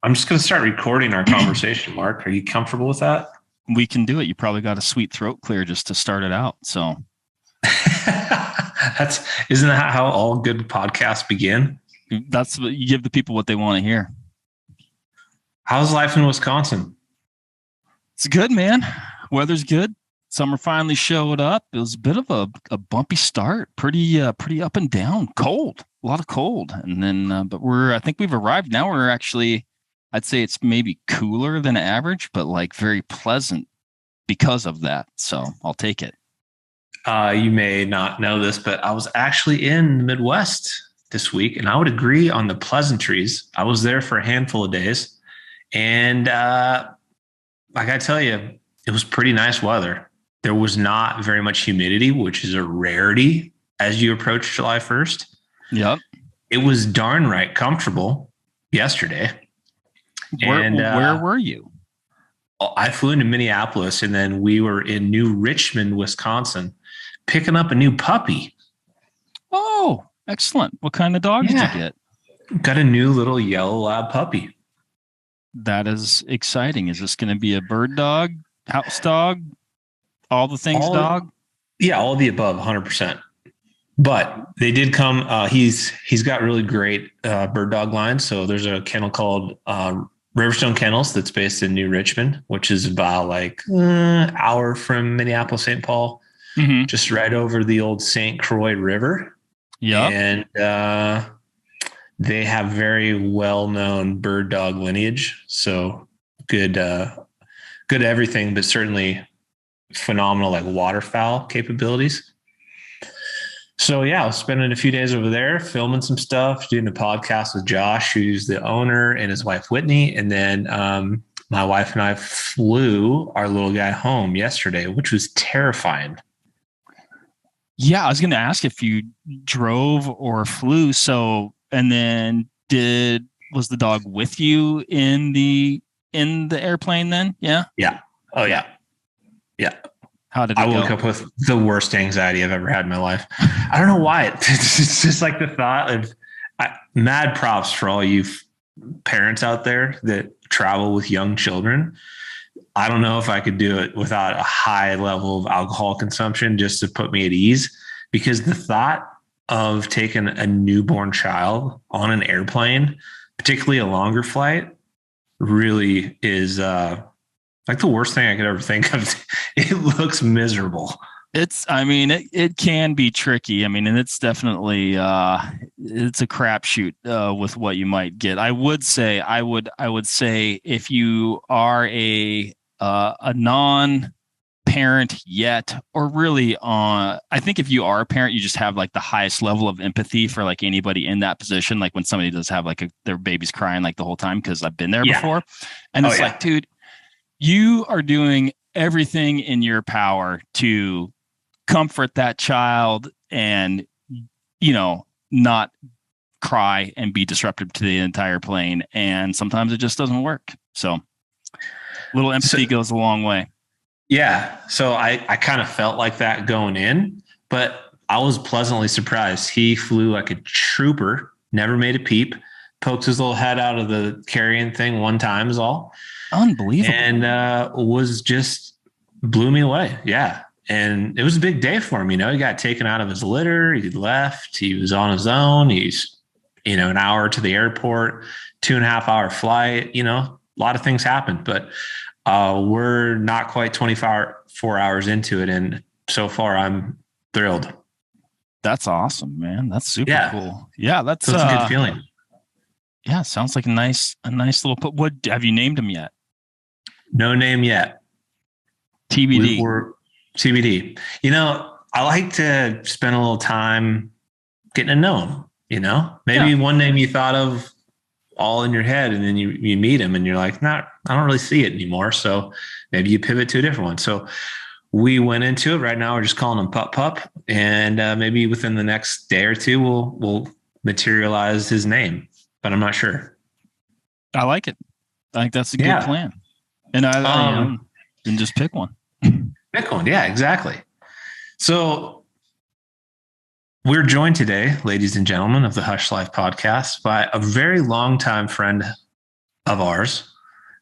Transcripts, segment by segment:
I'm just going to start recording our conversation, Mark. Are you comfortable with that? We can do it. You probably got a sweet throat clear just to start it out. So Isn't that how all good podcasts begin? that's what you give the people what they want to hear. How's life in Wisconsin? It's good, man. Weather's good. Summer finally showed up. It was a bit of a bumpy start, pretty up and down, cold, a lot of cold. And then, but I think we've arrived now. We're actually, I'd say it's maybe cooler than average, but like very pleasant because of that. So I'll take it. You may not know this, but I was actually in the Midwest this week, and I would agree on the pleasantries. I was there for a handful of days, and like I tell you, it was pretty nice weather. There was not very much humidity, which is a rarity as you approach July 1st. Yep. It was darn right comfortable yesterday. Where were you? I flew into Minneapolis, and then we were in New Richmond, Wisconsin, picking up a new puppy. Oh, excellent. What kind of dog did you get? Got a new little yellow lab puppy. That is exciting. Is this going to be a bird dog, house dog, all the things dog? Yeah, all of the above, 100%. But they did come. He's got really great bird dog lines. So there's a kennel called Riverstone Kennels that's based in New Richmond, which is about like an hour from Minneapolis, St. Paul, just right over the old St. Croix River. Yeah. And they have very well-known bird dog lineage. So good everything, but certainly phenomenal like waterfowl capabilities. So yeah, I was spending a few days over there filming some stuff, doing a podcast with Josh, who's the owner, and his wife, Whitney. And then my wife and I flew our little guy home yesterday, which was terrifying. Yeah, I was going to ask if you drove or flew. So, and then was the dog with you in the airplane then? Yeah. Yeah. Oh yeah. Yeah. How did it go? I woke up with the worst anxiety I've ever had in my life. I don't know why. It's just like the thought of mad props for all you parents out there that travel with young children. I don't know if I could do it without a high level of alcohol consumption just to put me at ease, because the thought of taking a newborn child on an airplane, particularly a longer flight, really is like the worst thing I could ever think of. It looks miserable. It can be tricky. And it's definitely, it's a crapshoot with what you might get. I would say if you are a non-parent yet, or really I think if you are a parent, you just have like the highest level of empathy for like anybody in that position. Like when somebody does have like their baby's crying like the whole time, because I've been there before. And it's like, dude, you are doing everything in your power to comfort that child and, not cry and be disruptive to the entire plane. And sometimes it just doesn't work. So little empathy goes a long way. Yeah. So I kind of felt like that going in, but I was pleasantly surprised. He flew like a trooper, never made a peep, poked his little head out of the carrying thing one time is all. Unbelievable. And was just blew me away. Yeah. And it was a big day for him. He got taken out of his litter. He left. He was on his own. He's, an hour to the airport, 2.5 hour flight. A lot of things happened, but we're not quite 24 hours into it. And so far I'm thrilled. That's awesome, man. That's super cool. Yeah. That's a good feeling. Yeah. Sounds like a nice little, what have you named him yet? No name yet. TBD. TBD. I like to spend a little time getting to know him, maybe one name you thought of all in your head, and then you meet him and you're like, I don't really see it anymore. So maybe you pivot to a different one. So we went into it. Right now we're just calling him Pup, and maybe within the next day or two, we'll materialize his name, but I'm not sure. I like it. I think that's a good plan. And then just pick one. Pick one. Yeah, exactly. So we're joined today, ladies and gentlemen, of the Hushlife podcast by a very longtime friend of ours,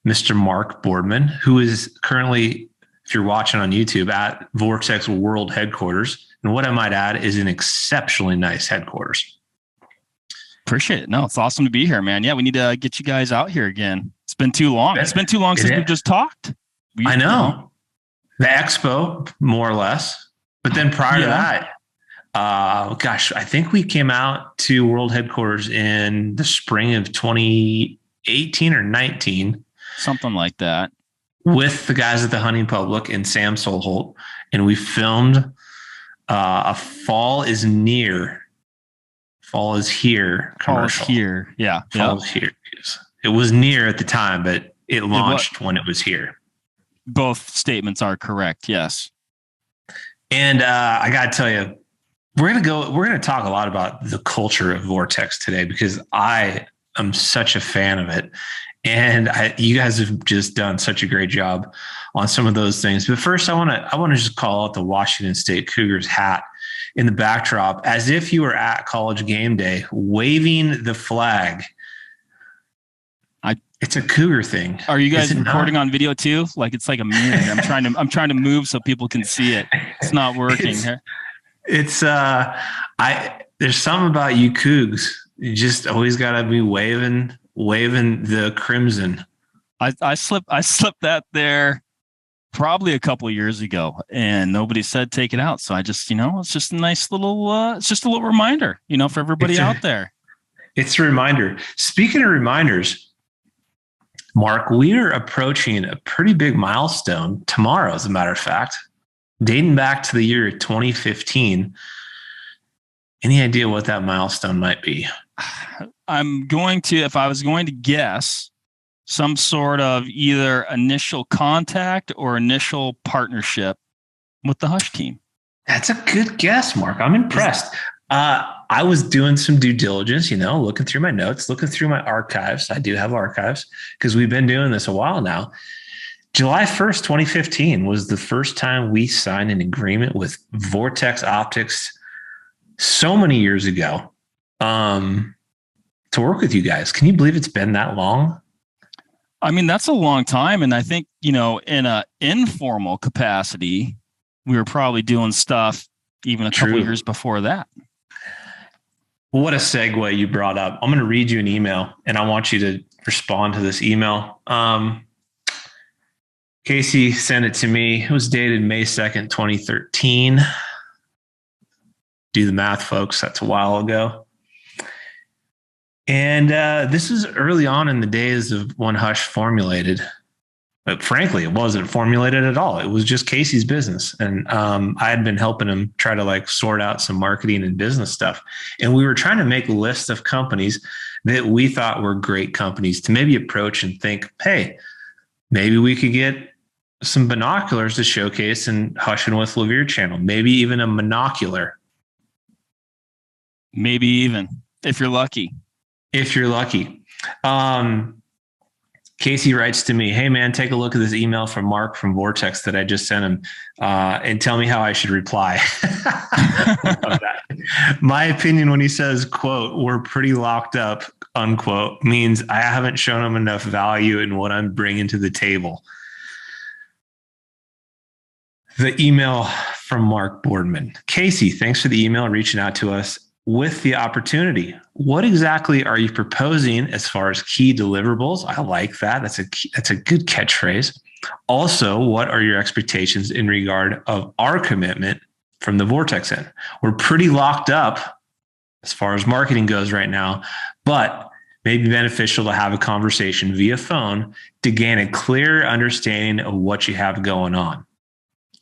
Mr. Mark Boardman, who is currently, if you're watching on YouTube, at Vortex World Headquarters. And what I might add is an exceptionally nice headquarters. Appreciate it. No, it's awesome to be here, man. Yeah, we need to get you guys out here again. It's been too long. It's been too long since we've just talked. I know. The expo, more or less. But then prior to that, I think we came out to World Headquarters in the spring of 2018 or 19. Something like that. With the guys at the Hunting Public and Sam Solholt. And we filmed a Fall is Near. Fall is Here commercial. Fall is Here. Yeah. Fall is Here. It was near at the time, but it launched when it was here. Both statements are correct. Yes. And I got to tell you, we're going to talk a lot about the culture of Vortex today because I am such a fan of it. And you guys have just done such a great job on some of those things. But first, I want to just call out the Washington State Cougars hat in the backdrop as if you were at college game day waving the flag. It's a Cougar thing. Are you guys recording on video too? Like it's like a mirror. I'm trying to move so people can see it. It's not working. There's something about you Cougs. You just always gotta be waving the crimson. I slipped that there probably a couple of years ago and nobody said take it out. So I just, it's just a nice little it's just a little reminder, for everybody out there. It's a reminder. Speaking of reminders, Mark, we are approaching a pretty big milestone tomorrow, as a matter of fact, dating back to the year 2015. Any idea what that milestone might be? If I was going to guess, some sort of either initial contact or initial partnership with the Hush team. That's a good guess, Mark. I'm impressed. I was doing some due diligence, looking through my notes, looking through my archives. I do have archives because we've been doing this a while now. July 1st, 2015 was the first time we signed an agreement with Vortex Optics so many years ago to work with you guys. Can you believe it's been that long? I mean, that's a long time. And I think, in an informal capacity, we were probably doing stuff even a couple years before that. What a segue you brought up. I'm going to read you an email and I want you to respond to this email. Casey sent it to me. It was dated May 2nd, 2013. Do the math, folks. That's a while ago. And this is early on in the days of when Hush formulated. But frankly, it wasn't formulated at all. It was just Casey's business. And I had been helping him try to sort out some marketing and business stuff. And we were trying to make a list of companies that we thought were great companies to maybe approach and think, hey, maybe we could get some binoculars to showcase in Hushin with Levere channel, maybe even a monocular. Maybe even if you're lucky. Casey writes to me, hey, man, take a look at this email from Mark from Vortex that I just sent him and tell me how I should reply. My opinion when he says, quote, we're pretty locked up, unquote, means I haven't shown him enough value in what I'm bringing to the table. The email from Mark Boardman. Casey, thanks for the email reaching out to us with the opportunity. What exactly are you proposing as far as key deliverables? I like that. That's a good catchphrase. Also, what are your expectations in regard of our commitment from the Vortex end? We're pretty locked up as far as marketing goes right now, but maybe beneficial to have a conversation via phone to gain a clear understanding of what you have going on.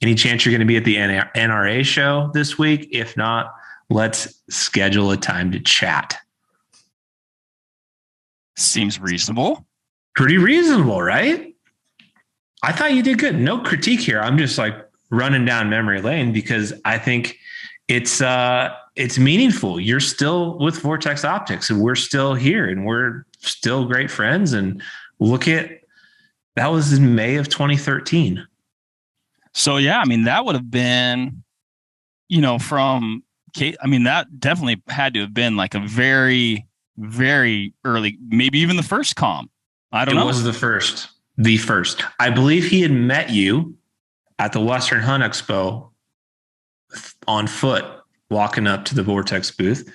Any chance you're going to be at the NRA show this week? If not, let's schedule a time to chat. Seems reasonable. Pretty reasonable, right? I thought you did good. No critique here. I'm just running down memory lane because I think it's meaningful. You're still with Vortex Optics and we're still here and we're still great friends. And that was in May of 2013. So, yeah, I mean, that would have been, from Kate. I mean, that definitely had to have been a very, very early, maybe even the first comm I don't know. It was the first. The first. I believe he had met you at the Western Hunt Expo on foot, walking up to the Vortex booth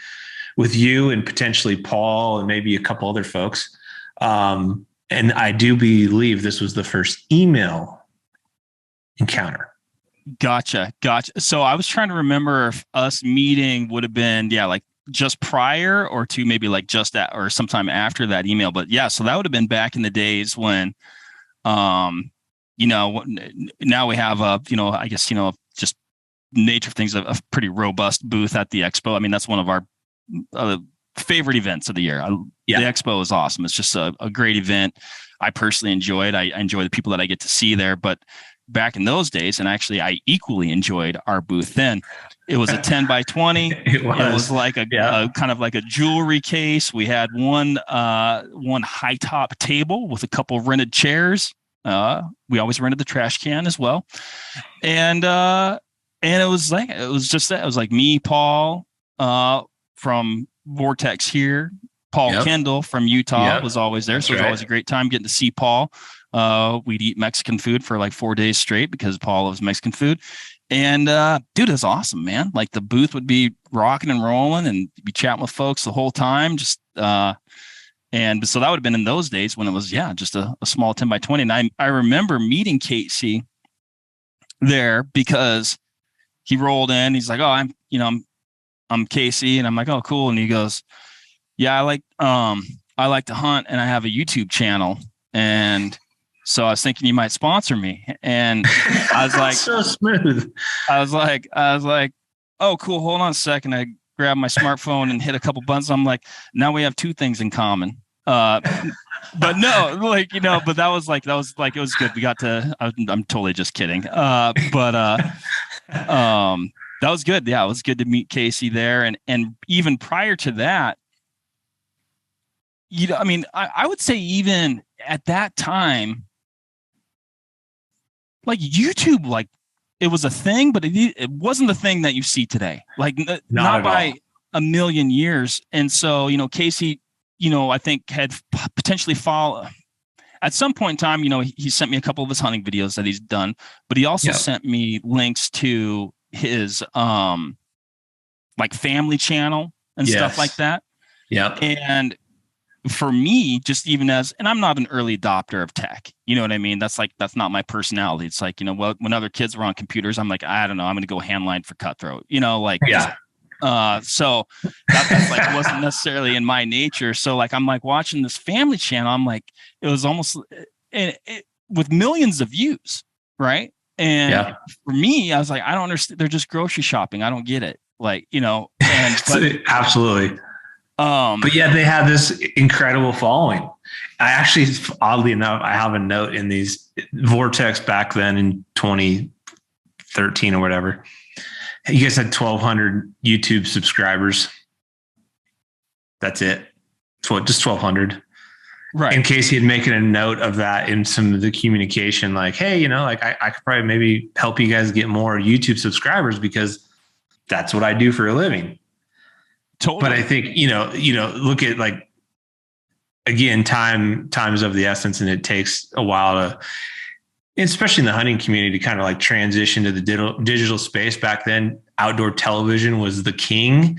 with you and potentially Paul and maybe a couple other folks. And I do believe this was the first email encounter. Gotcha. So I was trying to remember if us meeting would have been, like just prior or to maybe like just at or sometime after that email. But yeah, so that would have been back in the days when, now we have I guess, just nature of things, a pretty robust booth at the expo. I mean, that's one of our favorite events of the year. The expo is awesome. It's just a great event. I personally enjoy it. I enjoy the people that I get to see there, but back in those days, and actually I equally enjoyed our booth then. It was a 10 by 20. It was like a kind of like a jewelry case. We had one high top table with a couple rented chairs. We always rented the trash can as well. And it was like me, Paul, from Vortex here, Paul Kendall from Utah was always there. So it was always a great time getting to see Paul. We'd eat Mexican food for like 4 days straight because Paul loves Mexican food. And dude, it's awesome, man. Like the booth would be rocking and rolling and be chatting with folks the whole time. And so that would have been in those days when it was, just a small 10 by 20. And I remember meeting Casey there because he rolled in. He's like, "Oh, I'm Casey." And I'm like, "Oh, cool." And he goes, "Yeah, I like to hunt and I have a YouTube channel. So I was thinking you might sponsor me." And I was like, so smooth. I was like, "Oh, cool. Hold on a second." I grabbed my smartphone and hit a couple buttons. I'm like, now we have two things in common. But no, but that was it was good. We got to, I'm totally just kidding. That was good. Yeah. It was good to meet Casey there. And even prior to that, I would say even at that time, like YouTube, like it was a thing, but it wasn't the thing that you see today. Like not by a million years. And so, Casey, I think had potentially at some point in time, he sent me a couple of his hunting videos that he's done, but he also sent me links to his like family channel and stuff like that. Yeah. And for me, just even and I'm not an early adopter of tech, you know what I mean? That's not my personality. It's like, when other kids were on computers, I'm like, I don't know, I'm going to go handline for cutthroat, so that's like wasn't necessarily in my nature. So like I'm like watching this family channel. I'm like, it was almost with millions of views, right? And for me, I was like, I don't understand. They're just grocery shopping. I don't get it. Like absolutely. But yeah, they have this incredible following. I actually, oddly enough, I have a note in these Vortex back then in 2013 or whatever. You guys had 1,200 YouTube subscribers. That's it. Just 1,200. Right. In case he had making a note of that in some of the communication, like, hey, I could probably maybe help you guys get more YouTube subscribers because that's what I do for a living. Totally. But I think, look at like, again, time is of the essence, and it takes a while to, especially in the hunting community, to kind of like transition to the digital space. Back then, outdoor television was the king,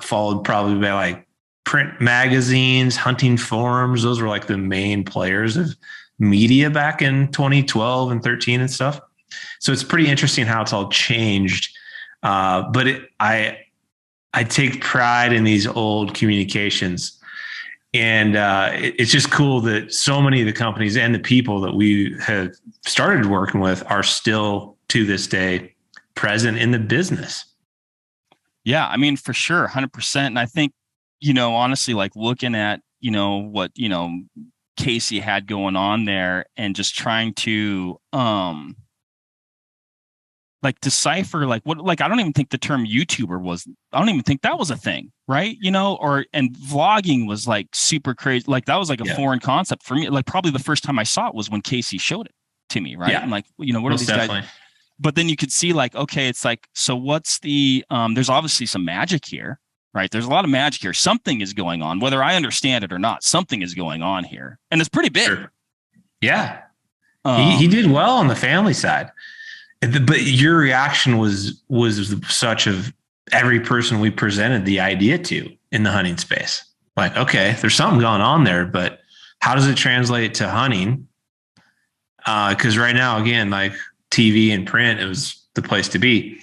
followed probably by like print magazines, hunting forums. Those were like the main players of media back in 2012 and 13 and stuff. So it's pretty interesting how it's all changed. But I take pride in these old communications. And it's just cool that so many of the companies and the people that we have started working with are still to this day present in the business. Yeah, I mean, for sure, 100%. And I think, honestly, like looking at, what, Casey had going on there and just trying to like decipher like what, like I don't even think the term YouTuber I don't even think that was a thing, right? And vlogging was like super crazy. Like that was like a foreign concept for me. Like probably the first time I saw it was when Casey showed it to me, right? Yeah. I'm like, what are these guys? But then you could see like, okay, it's like, so what's the there's obviously some magic here, right? There's a lot of magic here. Something is going on, whether I understand it or not. Something is going on here, and it's pretty big. Sure. Yeah, he did well on the family side, but your reaction was such of every person we presented the idea to in the hunting space. Like, okay, there's something going on there, but how does it translate to hunting? Because right now, again, like TV and print, it was the place to be.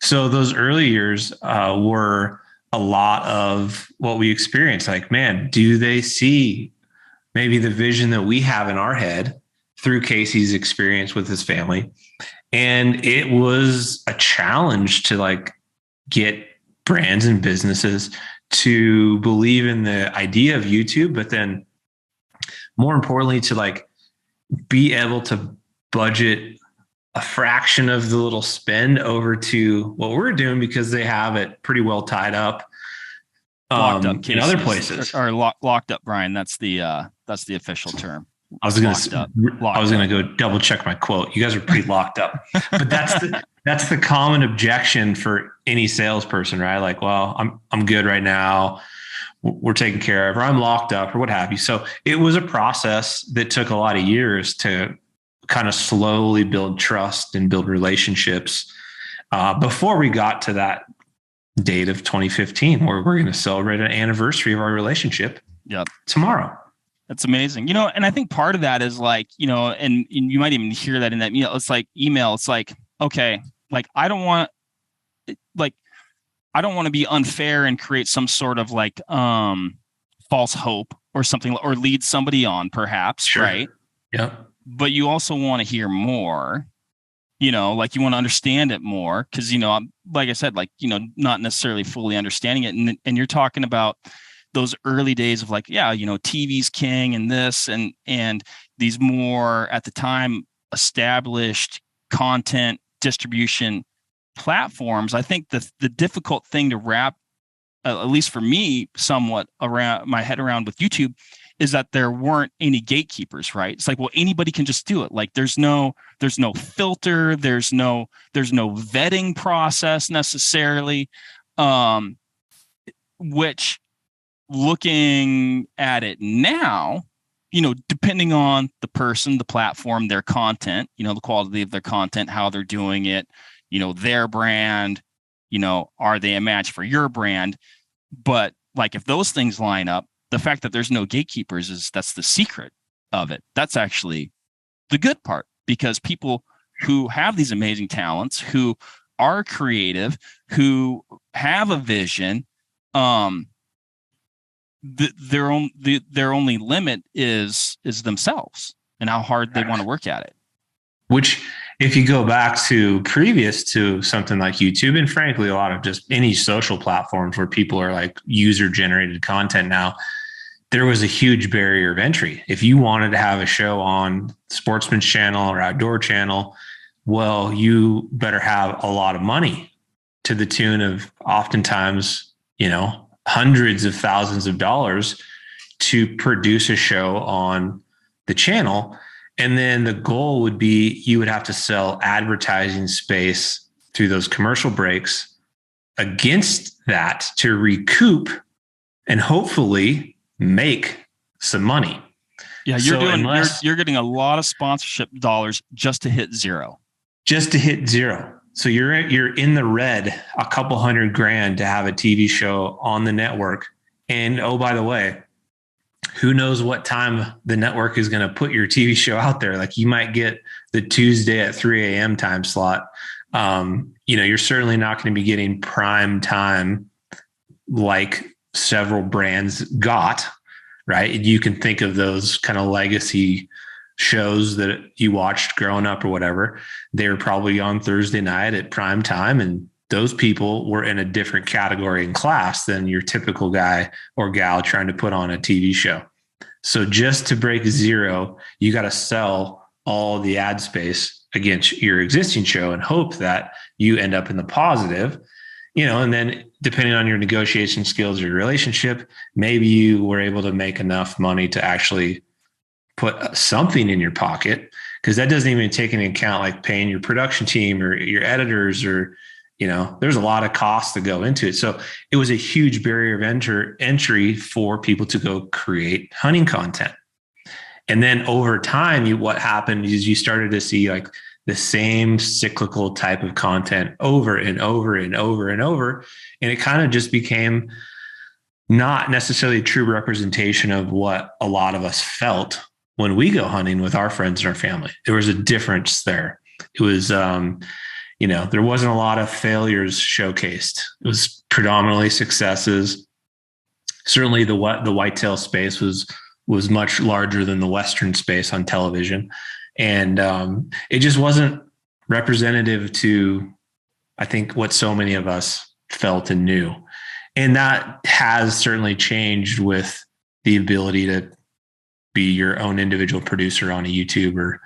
So those early years were a lot of what we experienced. Like, man, do they see maybe the vision that we have in our head through Casey's experience with his family? And it was a challenge to like get brands and businesses to believe in the idea of YouTube, but then more importantly, to like be able to budget a fraction of the little spend over to what we're doing, because they have it pretty well tied up, locked up in other places, or locked up, Brian. That's the official term. I was going to go double check my quote. You guys are pretty locked up, but that's the common objection for any salesperson, right? Like, well, I'm good right now. We're taken care of, or I'm locked up, or what have you. So it was a process that took a lot of years to kind of slowly build trust and build relationships before we got to that date of 2015, where we're going to celebrate an anniversary of our relationship tomorrow. That's amazing. And I think part of that is like, and you might even hear that in that email. It's like It's like, okay, like, I don't want to be unfair and create some sort of like false hope or something, or lead somebody on perhaps. Sure. Right. Yeah. But you also want to hear more, like you want to understand it more. Cause like I said, like, not necessarily fully understanding it. And you're talking about those early days of like, TV's king and this, and these more at the time established content distribution platforms. I think the difficult thing to wrap, at least for me, somewhat around my head around with YouTube, is that there weren't any gatekeepers, right? It's like, well, anybody can just do it. Like there's no filter, there's no vetting process necessarily, which, looking at it now, depending on the person, the platform, their content, the quality of their content, how they're doing it, their brand, are they a match for your brand? But like, if those things line up, the fact that there's no gatekeepers that's the secret of it. That's actually the good part, because people who have these amazing talents, who are creative, who have a vision, their only limit is themselves and how hard they want to work at it. Which, if you go back to previous to something like YouTube, and frankly, a lot of just any social platforms where people are like user generated content now, there was a huge barrier of entry. If you wanted to have a show on Sportsman's Channel or Outdoor Channel, well, you better have a lot of money, to the tune of oftentimes, hundreds of thousands of dollars, to produce a show on the channel. And then the goal would be you would have to sell advertising space through those commercial breaks against that to recoup and hopefully make some money. Yeah, you're getting a lot of sponsorship dollars just to hit zero. So you're in the red a couple $100,000 to have a TV show on the network. And oh, by the way, who knows what time the network is going to put your TV show out there? Like, you might get the Tuesday at 3 a.m. time slot. You're certainly not going to be getting prime time like several brands got, right? You can think of those kind of legacy shows that you watched growing up or whatever. They were probably on Thursday night at prime time, and those people were in a different category and class than your typical guy or gal trying to put on a TV show. So just to break zero, you got to sell all the ad space against your existing show and hope that you end up in the positive, and then depending on your negotiation skills or your relationship, maybe you were able to make enough money to actually put something in your pocket, because that doesn't even take into account like paying your production team or your editors or there's a lot of costs to go into it. So it was a huge barrier of entry for people to go create hunting content. And then over time, what happened is you started to see like the same cyclical type of content over and over and over and over. And it kind of just became not necessarily a true representation of what a lot of us felt when we go hunting with our friends and our family. There was a difference there. It was, there wasn't a lot of failures showcased. It was predominantly successes. Certainly the whitetail space was much larger than the Western space on television. And it just wasn't representative to, I think, what so many of us felt and knew. And that has certainly changed with the ability to be your own individual producer on a YouTube or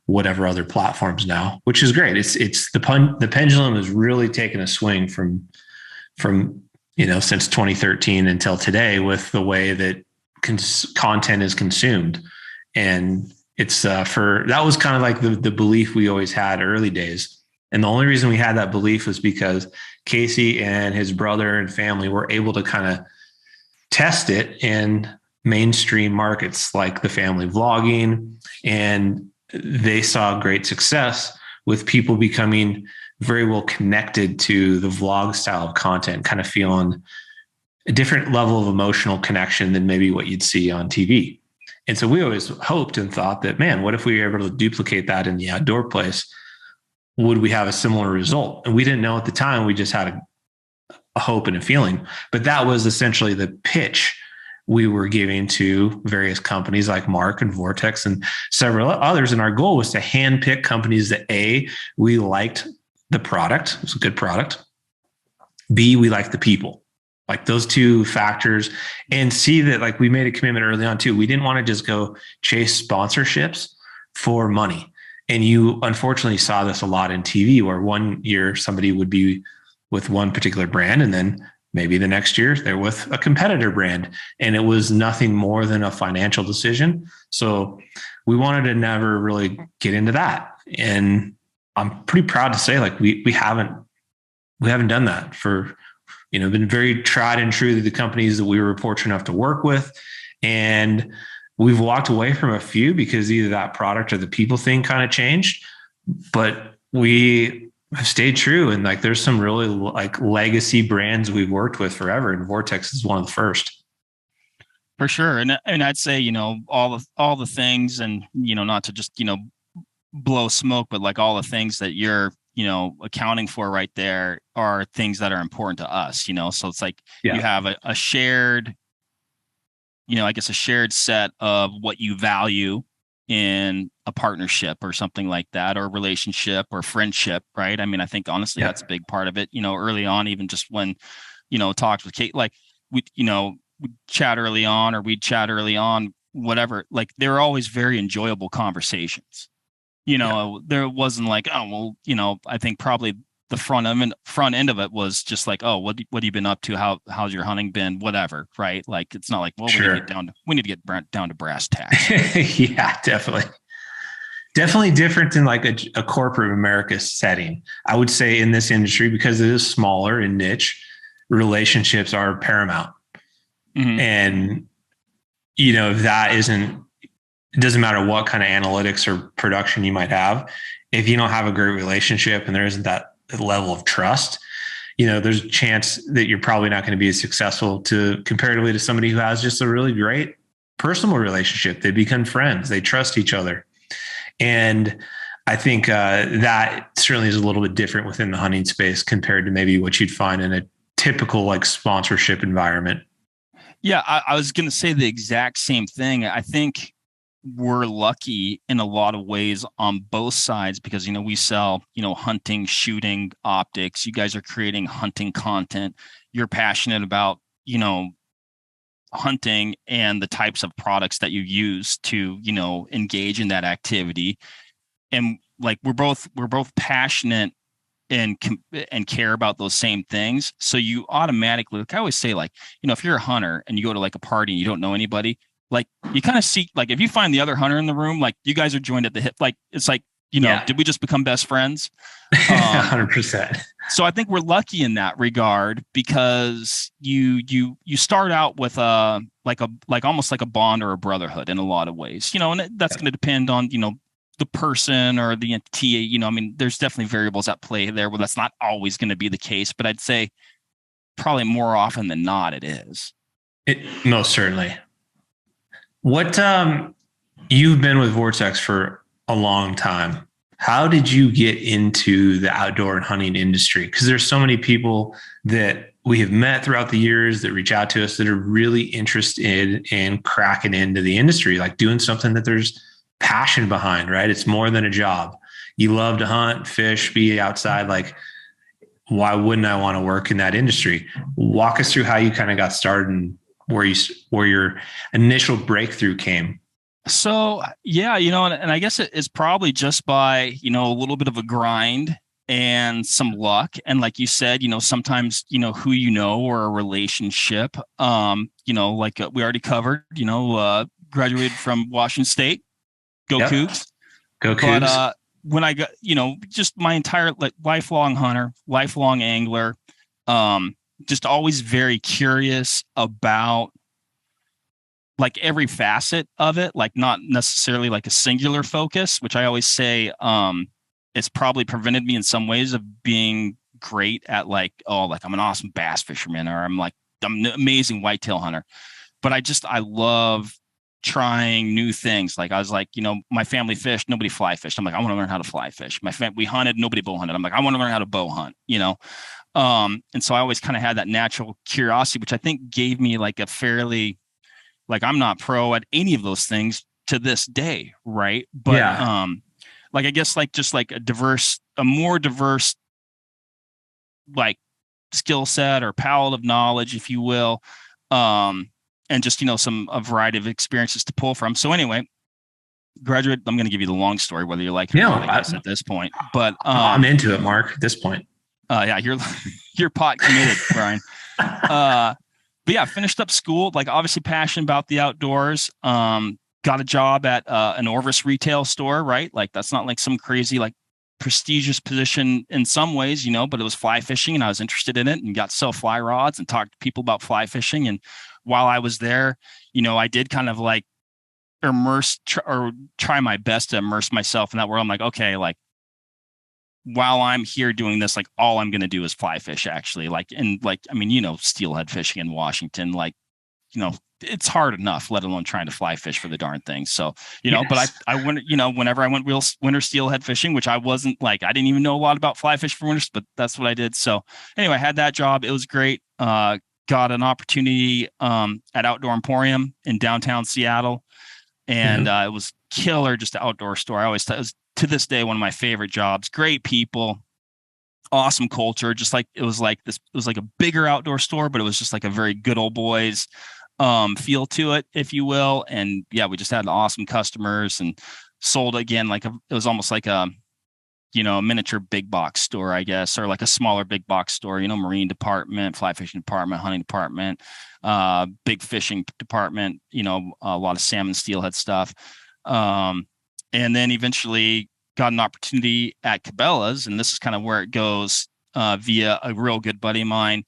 whatever other platforms now, which is great. It's the pendulum has really taken a swing from since 2013 until today with the way that content is consumed. And it's that was kind of like the belief we always had early days. And the only reason we had that belief was because Casey and his brother and family were able to kind of test it in mainstream markets like the family vlogging, and they saw great success with people becoming very well connected to the vlog style of content, kind of feeling a different level of emotional connection than maybe what you'd see on TV. And so we always hoped and thought that, man, what if we were able to duplicate that in the outdoor place? Would we have a similar result? And we didn't know at the time. We just had a hope and a feeling. But that was essentially the pitch we were giving to various companies like Mark and Vortex and several others. And our goal was to handpick companies that A, we liked the product. It was a good product. B, we liked the people. Like those two factors, and see that like we made a commitment early on too. We didn't want to just go chase sponsorships for money. And you unfortunately saw this a lot in TV, where one year somebody would be with one particular brand, and then maybe the next year they're with a competitor brand, and it was nothing more than a financial decision. So we wanted to never really get into that. And I'm pretty proud to say, like, we haven't done that for, been very tried and true to the companies that we were fortunate enough to work with. And we've walked away from a few because either that product or the people thing kind of changed, but we have stayed true. And like, there's some really like legacy brands we've worked with forever. And Vortex is one of the first. For sure. And I'd say, all the things, and, not to just, blow smoke, but like all the things that you're, accounting for right there are things that are important to us, so it's like you have a shared, I guess a shared set of what you value in a partnership or something like that, or relationship or friendship, right? I mean, I think honestly, that's a big part of it, early on, even just when, talks with Kate, like we'd chat early on, or we'd chat early on, whatever, like they were always very enjoyable conversations. There wasn't like, oh, well, I think probably the front end of it was just like, oh, what have you been up to? How's your hunting been? Whatever. Right. Like, it's not like, well, we need to get down to brass tacks. Yeah, definitely different than like a corporate America setting. I would say in this industry, because it is smaller and niche, relationships are paramount. Mm-hmm. And, if that isn't, it doesn't matter what kind of analytics or production you might have. If you don't have a great relationship and there isn't that level of trust, there's a chance that you're probably not going to be as successful comparatively to somebody who has just a really great personal relationship. They become friends. They trust each other. And I think that certainly is a little bit different within the hunting space compared to maybe what you'd find in a typical like sponsorship environment. Yeah, I was going to say the exact same thing. I think we're lucky in a lot of ways on both sides because, we sell, hunting, shooting, optics. You guys are creating hunting content. You're passionate about, hunting and the types of products that you use to, engage in that activity. And like, we're both passionate and care about those same things. So you automatically, like I always say, like, if you're a hunter and you go to like a party and you don't know anybody, like you kind of see, like if you find the other hunter in the room, like you guys are joined at the hip, like it's like Did we just become best friends? 100%. So I think we're lucky in that regard because you start out with almost like a bond or a brotherhood in a lot of ways, and that's going to depend on, the person or the entity, I mean, there's definitely variables at play there. Well, that's not always going to be the case, but I'd say probably more often than not, it is. Most certainly. What, you've been with Vortex for a long time. How did you get into the outdoor and hunting industry? Because there's so many people that we have met throughout the years that reach out to us that are really interested in cracking into the industry, like doing something that there's passion behind, right? It's more than a job. You love to hunt, fish, be outside. Like, why wouldn't I want to work in that industry? Walk us through how you kind of got started and where your initial breakthrough came. So, yeah, and I guess it's probably just by, a little bit of a grind and some luck. And like you said, sometimes, who or a relationship, like we already covered, graduated from Washington State. Go Cougs. Go Cougs. But when I got, just my entire lifelong hunter, lifelong angler, just always very curious about like every facet of it, like not necessarily like a singular focus, which I always say it's probably prevented me in some ways of being great at like I'm an awesome bass fisherman, or I'm an amazing whitetail hunter. But I love trying new things. Like I was like, my family fished, nobody fly fished. I'm like, I want to learn how to fly fish. We hunted, nobody bow hunted. I'm like, I want to learn how to bow hunt, and so I always kind of had that natural curiosity, which I think gave me like a fairly, like I'm not pro at any of those things to this day, right? But like I guess like just like a more diverse like skill set or palette of knowledge, if you will, and just a variety of experiences to pull from. So anyway, graduate. I'm going to give you the long story, whether you like it or not, I guess at this point. But I'm into it, Mark. At this point, yeah, you're pot committed, Brian. But yeah, finished up school, like obviously passionate about the outdoors. Got a job at an Orvis retail store, right? Like that's not like some crazy like prestigious position in some ways, but it was fly fishing and I was interested in it and got to sell fly rods and talk to people about fly fishing. And while I was there, I did kind of like try my best to immerse myself in that world. I'm like, okay, like while I'm here doing this, like all I'm going to do is fly fish actually. Like, and like, I mean, steelhead fishing in Washington, like, it's hard enough, let alone trying to fly fish for the darn thing. So, but I went, whenever I went real winter steelhead fishing, which I wasn't like, I didn't even know a lot about fly fish for winters, but that's what I did. So anyway, I had that job. It was great. Got an opportunity at Outdoor Emporium in downtown Seattle. And it was killer, just an outdoor store. I always thought it was, to this day, one of my favorite jobs. Great people, awesome culture. Just like it was like a bigger outdoor store, but it was just like a very good old boys feel to it, if you will. And yeah, we just had awesome customers and sold again. It was almost like a miniature big box store, I guess, or like a smaller big box store, marine department, fly fishing department, hunting department, big fishing department, a lot of salmon steelhead stuff. And then eventually got an opportunity at Cabela's, and this is kind of where it goes via a real good buddy of mine,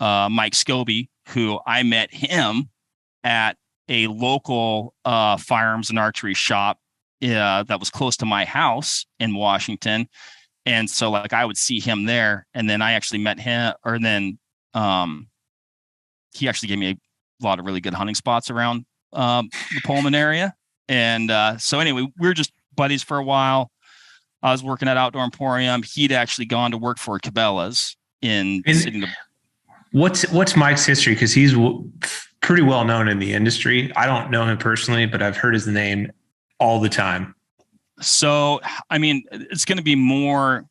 Mike Scobie, who I met him at a local firearms and archery shop that was close to my house in Washington. And so like I would see him there, and then I actually met him, or then he actually gave me a lot of really good hunting spots around the Pullman area. And so anyway, we were just buddies for a while. I was working at Outdoor Emporium. He'd actually gone to work for Cabela's in Sydney. What's Mike's history? Because he's pretty well known in the industry. I don't know him personally, but I've heard his name all the time. So, I mean, it's going to be more,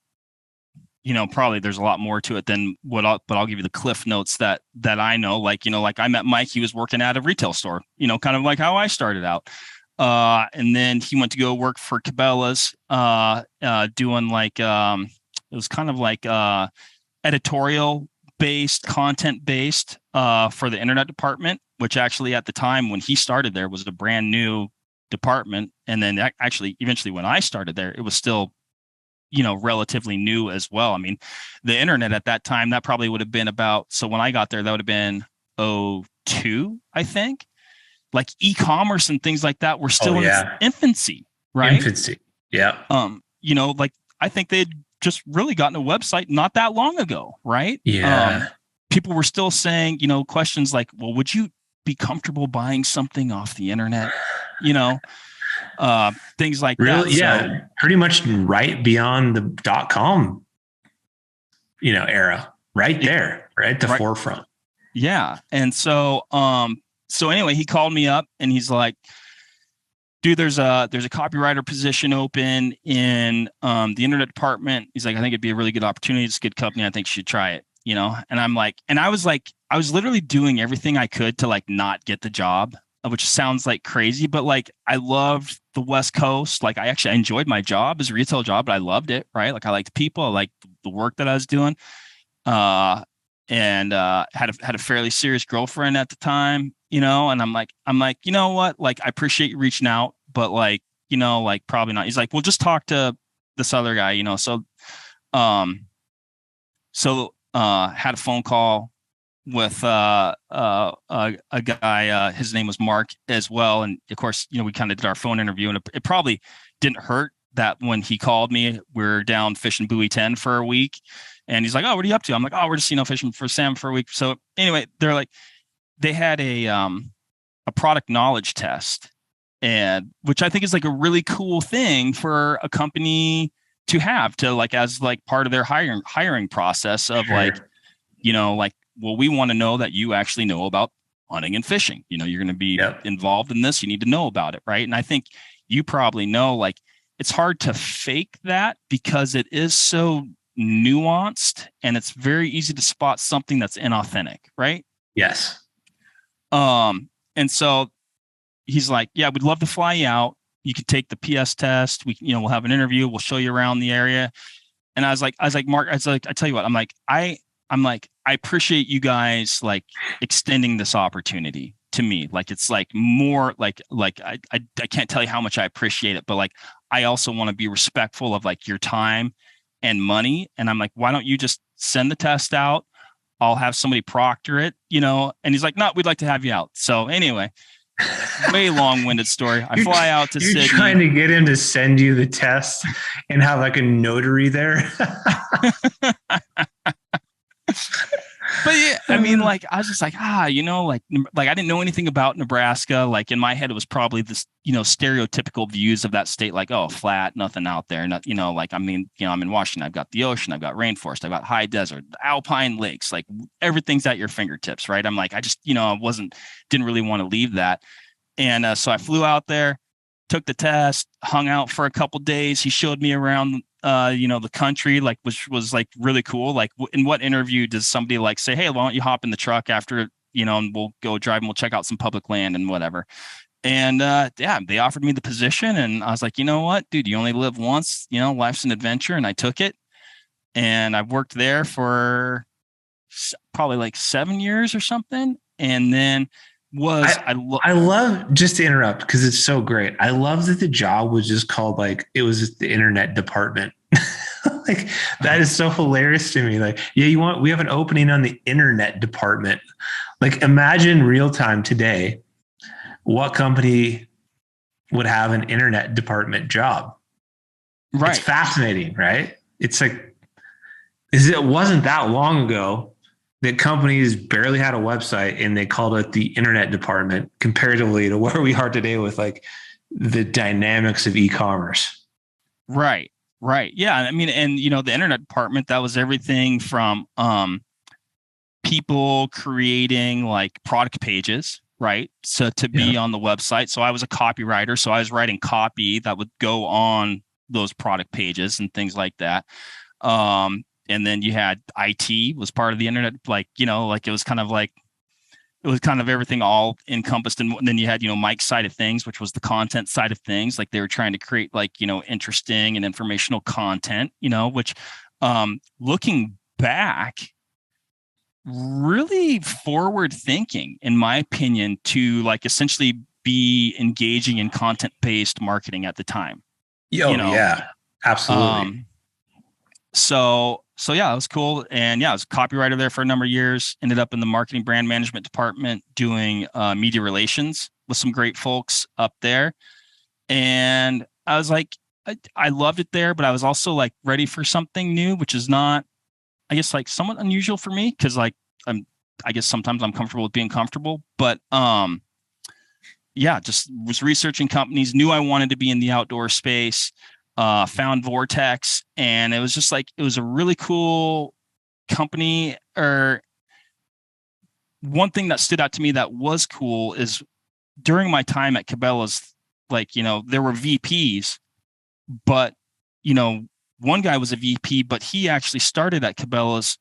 probably there's a lot more to it than but I'll give you the cliff notes that I know. Like, like I met Mike, he was working at a retail store, kind of like how I started out. And then he went to go work for Cabela's, doing like, it was kind of like, editorial based, content based, for the internet department, which actually at the time when he started there was a brand new department. And then actually, eventually when I started there, it was still, relatively new as well. I mean, the internet at that time, that probably would have been so when I got there, that would have been 2002, I think. Like e-commerce and things like that were still in its infancy, right? Infancy. Yeah. Like I think they'd just really gotten a website not that long ago, right? Yeah. People were still saying, questions like, well, would you be comfortable buying something off the internet? Things like really, that. Yeah. So, pretty much right beyond the .com, era, right there, right at the forefront. Yeah. And so anyway, he called me up and he's like, dude, there's a copywriter position open in the internet department. He's like, I think it'd be a really good opportunity. It's a good company. I think you should try it, And I'm like, and I was literally doing everything I could to like not get the job, which sounds like crazy, but like I loved the West Coast. Like I enjoyed my job as a retail job, but I loved it, right? Like I liked people, I liked the work that I was doing. And had a fairly serious girlfriend at the time, and I'm like, you know what? Like, I appreciate you reaching out, but like, probably not. He's like, well, just talk to this other guy, So, had a phone call with a guy. His name was Mark as well, and of course, we kind of did our phone interview, and it probably didn't hurt that when he called me, we're down fishing buoy 10 for a week. And he's like, oh, what are you up to? I'm like, oh, we're just, fishing for salmon for a week. So anyway, they had a product knowledge test, and which I think is like a really cool thing for a company to have to like, as like part of their hiring process of like, well, we want to know that you actually know about hunting and fishing. You're going to be involved in this. You need to know about it. Right. And I think you probably know, like, it's hard to fake that because it is so nuanced and it's very easy to spot something that's inauthentic, right? Yes. And so he's like, yeah, we'd love to fly you out. You could take the PS test. We'll have an interview. We'll show you around the area. And I was like, Mark, I tell you what, I appreciate you guys like extending this opportunity to me. Like, it's like more like I can't tell you how much I appreciate it, but like, I also want to be respectful of like your time and money. And I'm like, why don't you just send the test out? I'll have somebody proctor it, and he's like, no, we'd like to have you out. So anyway, way long-winded story. I fly out to Sydney. You're trying to get him to send you the test and have like a notary there. But yeah, I mean, like, I was just like, like I didn't know anything about Nebraska. Like in my head, it was probably this, stereotypical views of that state, like, oh, flat, nothing out there. Not, like, I mean, I'm in Washington. I've got the ocean. I've got rainforest. I've got high desert, alpine lakes, like everything's at your fingertips, right? I'm like, I just, didn't really want to leave that. And so I flew out there, took the test, hung out for a couple of days. He showed me around the country, like, which was like really cool. Like, in what interview does somebody like say, hey, why don't you hop in the truck after, and we'll go drive and we'll check out some public land and whatever. And they offered me the position, and I was like, you know what, dude, you only live once, life's an adventure. And I took it, and I've worked there for probably like 7 years or something. And then I love, just to interrupt because it's so great. I love that the job was just called like, it was just the internet department. Like, that is so hilarious to me. Like, yeah, we have an opening on the internet department. Like, imagine real time today, what company would have an internet department job? Right. It's fascinating, right? It's like, it wasn't that long ago that companies barely had a website and they called it the internet department, comparatively to where we are today with like the dynamics of e-commerce. Right. Yeah. I mean, and the internet department, that was everything from people creating like product pages, right? So to be on the website. So I was a copywriter. So I was writing copy that would go on those product pages and things like that. And then you had IT was part of the internet, like, like it was kind of everything all encompassed. And then you had, Mike's side of things, which was the content side of things. Like they were trying to create like, interesting and informational content, which looking back, really forward thinking, in my opinion, to like essentially be engaging in content-based marketing at the time. Yeah, absolutely. So yeah, it was cool. And yeah, I was a copywriter there for a number of years, ended up in the marketing brand management department doing media relations with some great folks up there. And I was like, I loved it there, but I was also like ready for something new, which is not, I guess, like somewhat unusual for me. Cause like I guess sometimes I'm comfortable with being comfortable, but yeah, just was researching companies, knew I wanted to be in the outdoor space, found Vortex, and it was just like, it was a really cool company. Or one thing that stood out to me that was cool is during my time at Cabela's, like, there were VPs, but, one guy was a VP, but he actually started at Cabela's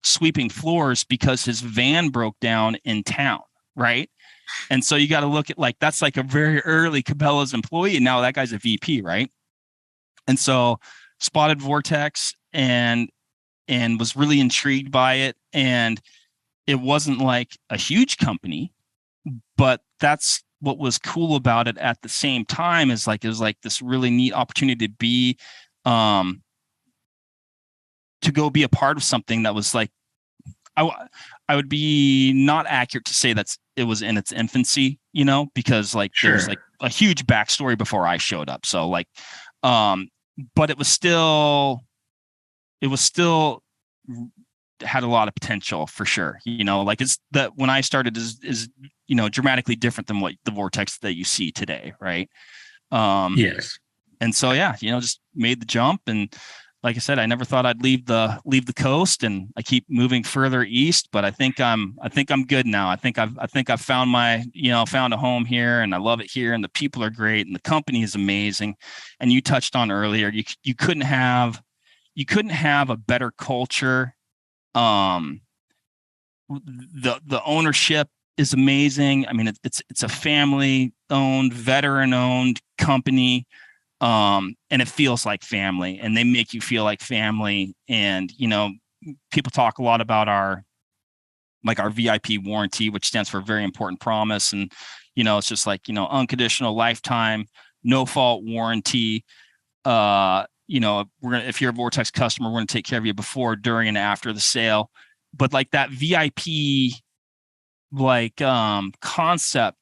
sweeping floors because his van broke down in town, right? And so you got to look at, like, that's like a very early Cabela's employee, and now that guy's a VP, right? And so spotted Vortex and was really intrigued by it. And it wasn't like a huge company, but that's what was cool about it at the same time, is like, it was like this really neat opportunity to be, to go be a part of something that was like, I would be not accurate to say that it was in its infancy, because like there's like a huge backstory before I showed up. So like, but it was still had a lot of potential for sure. Like, it's that when I started is dramatically different than what the Vortex that you see today. Right. Yes. And so, yeah, just made the jump. And like I said, I never thought I'd leave the coast, and I keep moving further east, but I think I'm good now. I think I've found my, found a home here, and I love it here, and the people are great, and the company is amazing. And you touched on earlier, you couldn't have a better culture. The ownership is amazing. I mean, it's a family owned, veteran owned company. And it feels like family, and they make you feel like family. And, people talk a lot about our VIP warranty, which stands for very important promise. And, it's just like, unconditional lifetime, no fault warranty. If you're a Vortex customer, we're going to take care of you before, during, and after the sale. But like that VIP, concept,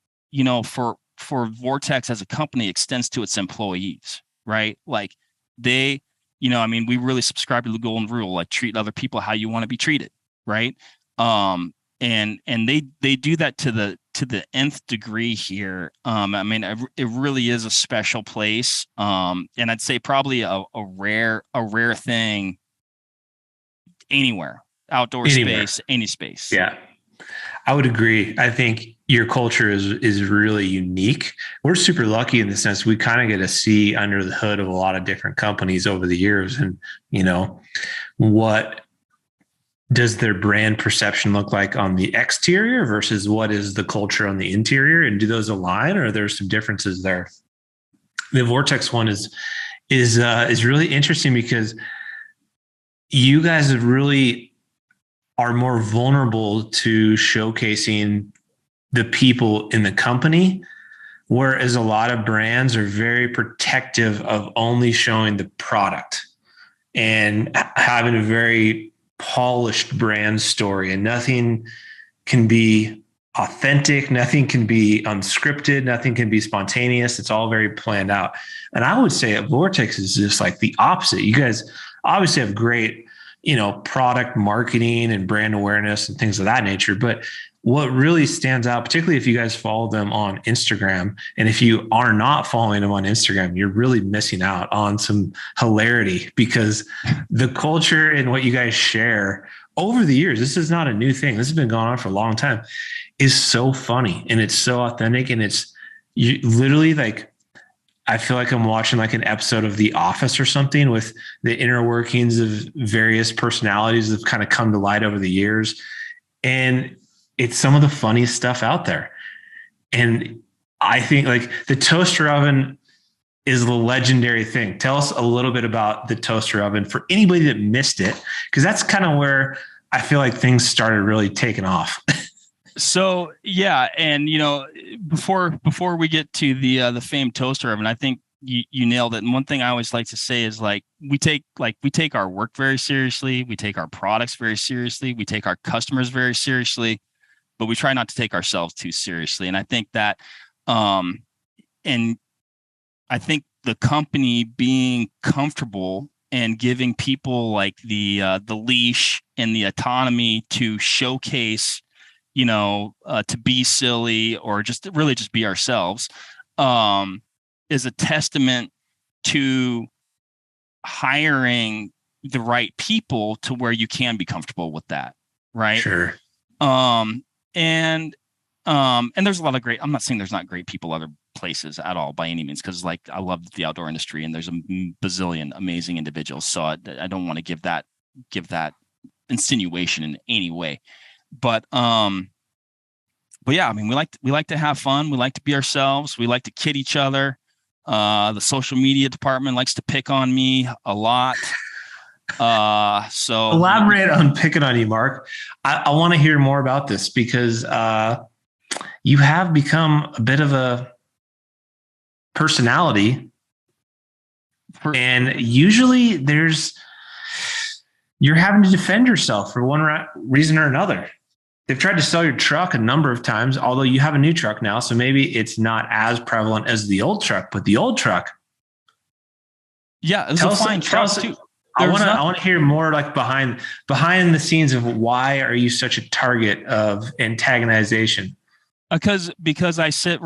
for Vortex as a company extends to its employees, right? Like they, we really subscribe to the golden rule, like treat other people how you want to be treated. Right. And they do that to the nth degree here. It really is a special place. And I'd say probably a rare thing anywhere, outdoor space, any space. Yeah. I would agree. I think your culture is really unique. We're super lucky in the sense we kind of get to see under the hood of a lot of different companies over the years. And, what does their brand perception look like on the exterior versus what is the culture on the interior? And do those align, or are there some differences there? The Vortex one is really interesting because you guys have really are more vulnerable to showcasing the people in the company, whereas a lot of brands are very protective of only showing the product and having a very polished brand story, and nothing can be authentic, nothing can be unscripted, nothing can be spontaneous. It's all very planned out. And I would say at Vortex is just like the opposite. You guys obviously have great, product marketing and brand awareness and things of that nature. But what really stands out, particularly if you guys follow them on Instagram, and if you are not following them on Instagram, you're really missing out on some hilarity, because the culture and what you guys share over the years, this is not a new thing. This has been going on for a long time, is so funny, and it's so authentic. And it's literally like, I feel like I'm watching like an episode of The Office or something, with the inner workings of various personalities that have kind of come to light over the years. And it's some of the funniest stuff out there. And I think like the toaster oven is the legendary thing. Tell us a little bit about the toaster oven for anybody that missed it, because that's kind of where I feel like things started really taking off. So yeah, and before we get to the famed toaster oven, I think you nailed it. And one thing I always like to say is like we take our work very seriously, we take our products very seriously, we take our customers very seriously, but we try not to take ourselves too seriously. And I think that and I think the company being comfortable and giving people like the leash and the autonomy to showcase, to be silly or just really just be ourselves, is a testament to hiring the right people to where you can be comfortable with that, right? Sure. And there's a lot of great. I'm not saying there's not great people other places at all by any means, because like I love the outdoor industry and there's a bazillion amazing individuals. So I don't want to give that insinuation in any way, but yeah, I mean we like to have fun. We like to be ourselves. We like to kid each other. The social media department likes to pick on me a lot. So elaborate on picking on you, Mark. I want to hear more about this because you have become a bit of a personality, and usually you're having to defend yourself for one reason or another. They've tried to sell your truck a number of times, although you have a new truck now, so maybe it's not as prevalent as the old truck. But the old truck, yeah, it was a fine truck too. I want to hear more like behind the scenes of why are you such a target of antagonization? Because I sit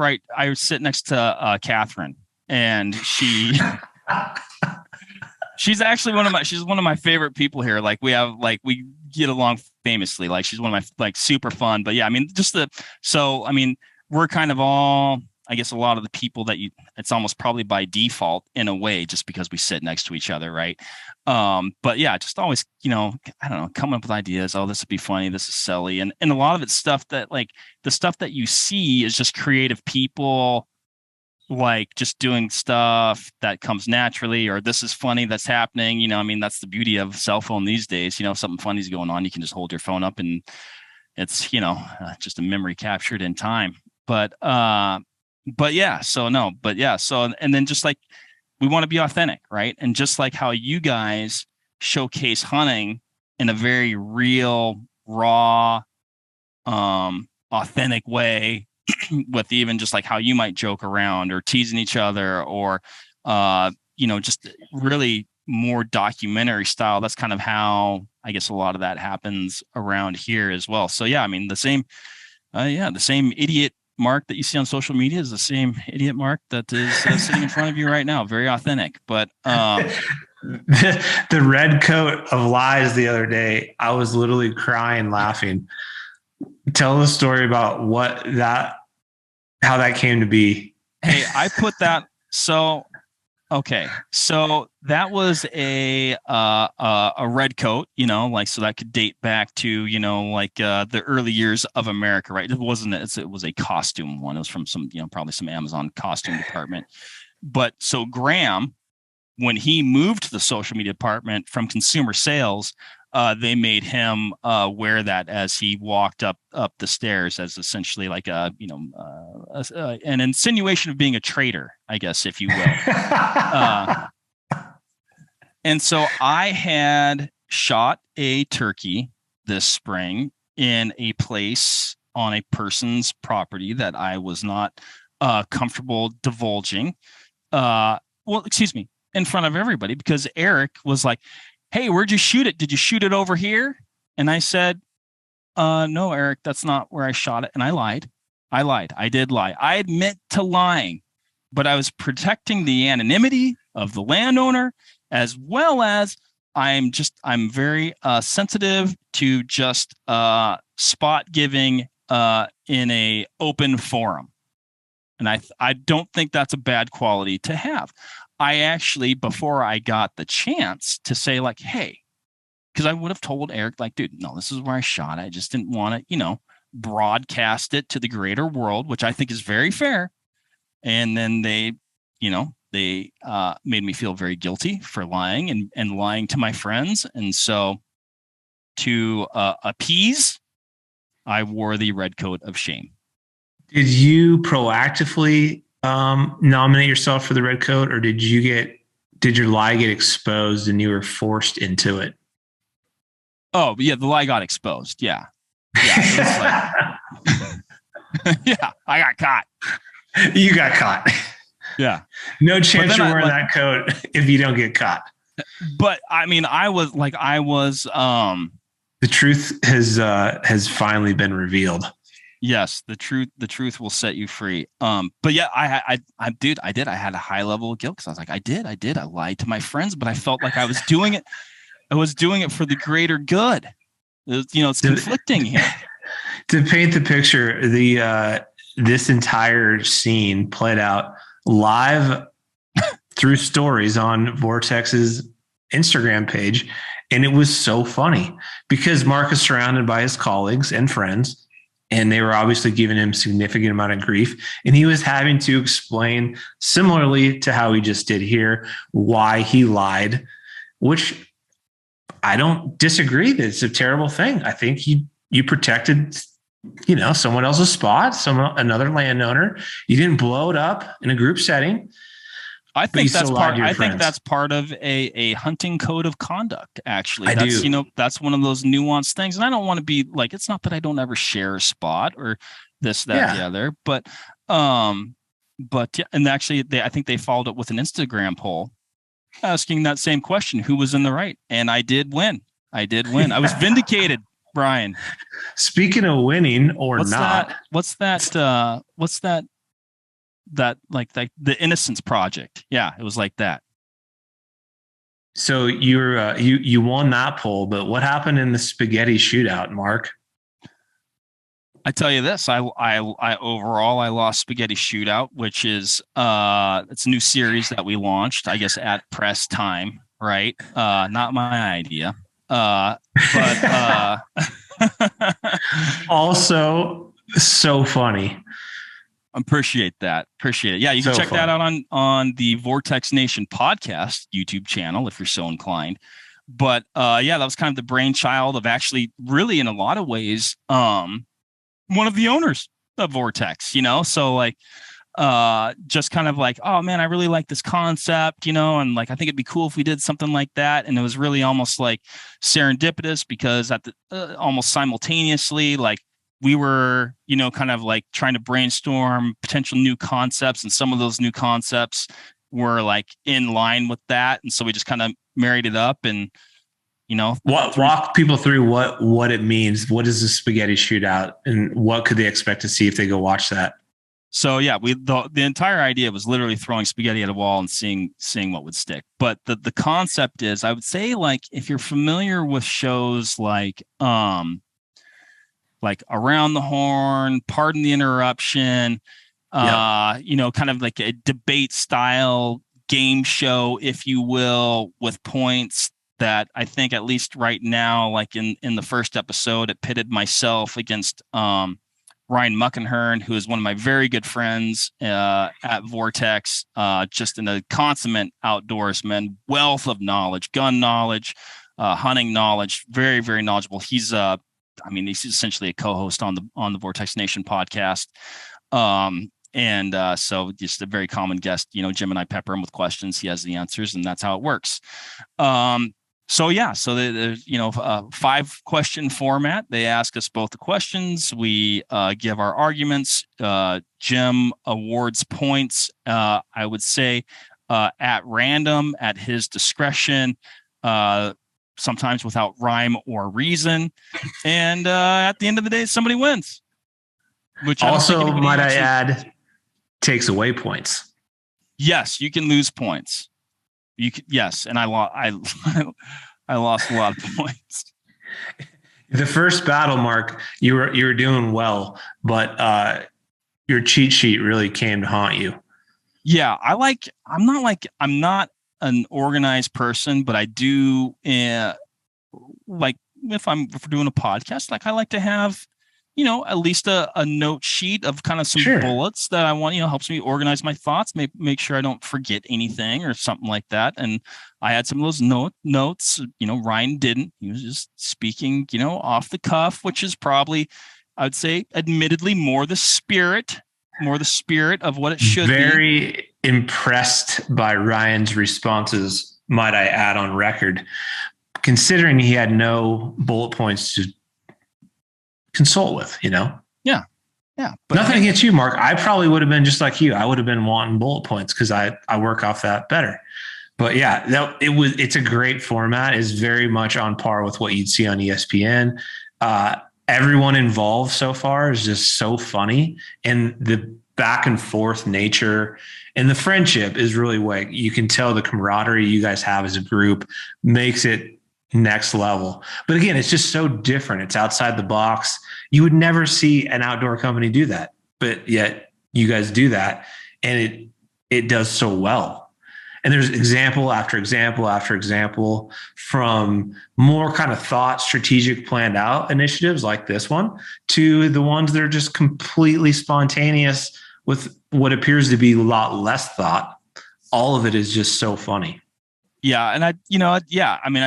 next to Catherine, and she's actually she's one of my favorite people here. Like we get along famously. Like she's one of my super fun. But yeah, I mean we're kind of all, I guess, a lot of the people that it's almost probably by default in a way, just because we sit next to each other. Right. But yeah, just always, I don't know, coming up with ideas. Oh, this would be funny. This is silly. And a lot of it's stuff that like the stuff that you see is just creative people, like just doing stuff that comes naturally, or this is funny that's happening. I mean, that's the beauty of cell phone these days. If something funny's going on, you can just hold your phone up and it's, just a memory captured in time. But yeah, so no, but yeah. So, and then just like, we want to be authentic, right? And just like how you guys showcase hunting in a very real, raw, authentic way, with even just like how you might joke around or teasing each other, or just really more documentary style. That's kind of how I guess a lot of that happens around here as well. So yeah, I mean the same idiot Mark that you see on social media is the same idiot Mark that is sitting in front of you right now. Very authentic. But the red coat of lies the other day, I was literally crying laughing. Tell the story about how that came to be. Hey, I put that. So, okay. So that was a red coat, so that could date back to, the early years of America, right? It was a costume one. It was from some, probably some Amazon costume department. But so Graham, when he moved to the social media department from consumer sales, they made him wear that as he walked up the stairs, as essentially like an insinuation of being a traitor, I guess, if you will. And so I had shot a turkey this spring in a place on a person's property that I was not comfortable divulging. In front of everybody, because Eric was like, "Hey, where'd you shoot it? Did you shoot it over here?" And I said, "No, Eric, that's not where I shot it." And I lied. I did lie. I admit to lying, but I was protecting the anonymity of the landowner, as well as I'm very sensitive to just spot giving in a open forum. And I don't think that's a bad quality to have. I actually, before I got the chance to say like, hey, because I would have told Eric like, dude, no, this is where I shot. I just didn't want to, broadcast it to the greater world, which I think is very fair. And then they made me feel very guilty for lying and lying to my friends. And so to appease I wore the red coat of shame. Did you proactively nominate yourself for the red coat, or did your lie get exposed and you were forced into it? Oh, yeah, the lie got exposed. Yeah. Yeah. It was like, yeah, I got caught. You got caught. Yeah. No chance you're wearing that coat if you don't get caught. But I mean, the truth has finally been revealed. Yes, the truth will set you free. But yeah, I did. I had a high level of guilt because I was like, I lied to my friends, but I felt like I was doing it. I was doing it for the greater good. It's conflicting here. To paint the picture, this entire scene played out live through stories on Vortex's Instagram page. And it was so funny because Mark is surrounded by his colleagues and friends, and they were obviously giving him significant amount of grief. And he was having to explain, similarly to how he just did here, why he lied, which I don't disagree that it's a terrible thing. I think you protected, someone else's spot, another landowner. You didn't blow it up in a group setting. I think that's part of a hunting code of conduct. Actually, that's one of those nuanced things. And I don't want to be like, it's not that I don't ever share a spot or this, that, the other, but yeah. And actually, I think they followed up with an Instagram poll asking that same question: who was in the right? And I did win. I was vindicated, Brian. Speaking of winning or what's not, what's that? That like the Innocence Project. Yeah, it was like that. So you won that poll, but what happened in the spaghetti shootout, Mark? I tell you this, I overall lost Spaghetti Shootout, which is it's a new series that we launched, I guess, at press time, right? Not my idea. But also so funny. Appreciate it. Yeah, you can check that out on the Vortex Nation podcast YouTube channel if you're so inclined. But yeah, that was kind of the brainchild of actually really in a lot of ways one of the owners of Vortex, so like just kind of like, oh man, I really like this concept, and like I think it'd be cool if we did something like that. And it was really almost like serendipitous because at the almost simultaneously, like we were, kind of like trying to brainstorm potential new concepts, and some of those new concepts were like in line with that. And so we just kind of married it up and, walk people through what it means. What is the spaghetti shootout and what could they expect to see if they go watch that? So yeah, the entire idea was literally throwing spaghetti at a wall and seeing what would stick. But the concept is, I would say, like if you're familiar with shows like Around the Horn, Pardon the Interruption, kind of like a debate style game show, if you will, with points that I think at least right now, like in the first episode, it pitted myself against Ryan Muckenhern, who is one of my very good friends at Vortex, just in a consummate outdoorsman, wealth of knowledge, gun knowledge, hunting knowledge, very, very knowledgeable. He's he's essentially a co-host on the Vortex Nation podcast. So just a very common guest, Jim and I pepper him with questions. He has the answers, and that's how it works. So there's 5-question format. They ask us both the questions. We give our arguments. Jim awards points, I would say, at random, at his discretion, sometimes without rhyme or reason. And at the end of the day, somebody wins. Which also, might I add, takes away points. Yes, you can lose points. Yes, and I lost a lot of points. The first battle, Mark, you were doing well, but your cheat sheet really came to haunt you. Yeah, I'm not an organized person, but I do like if we're doing a podcast, like I like to have at least a note sheet of kind of some bullets that I want, helps me organize my thoughts, make sure I don't forget anything or something like that. And I had some of those notes, Ryan didn't. He was just speaking, off the cuff, which is probably I would say, admittedly, more the spirit of what it should be. Very impressed by Ryan's responses, might I add on record, considering he had no bullet points to consult with, Yeah. But nothing against you, Mark. I probably would have been just like you. I would have been wanting bullet points because I work off that better. But yeah, it's a great format. It's very much on par with what you'd see on ESPN. Everyone involved so far is just so funny, and the back and forth nature and the friendship is really what you can tell. The camaraderie you guys have as a group makes it next level. But again, it's just so different. It's outside the box. You would never see an outdoor company do that, but yet you guys do that, and it does so well. And there's example after example after example, from more kind of thought, strategic, planned out initiatives like this one to the ones that are just completely spontaneous with what appears to be a lot less thought. All of it is just so funny. Yeah. And I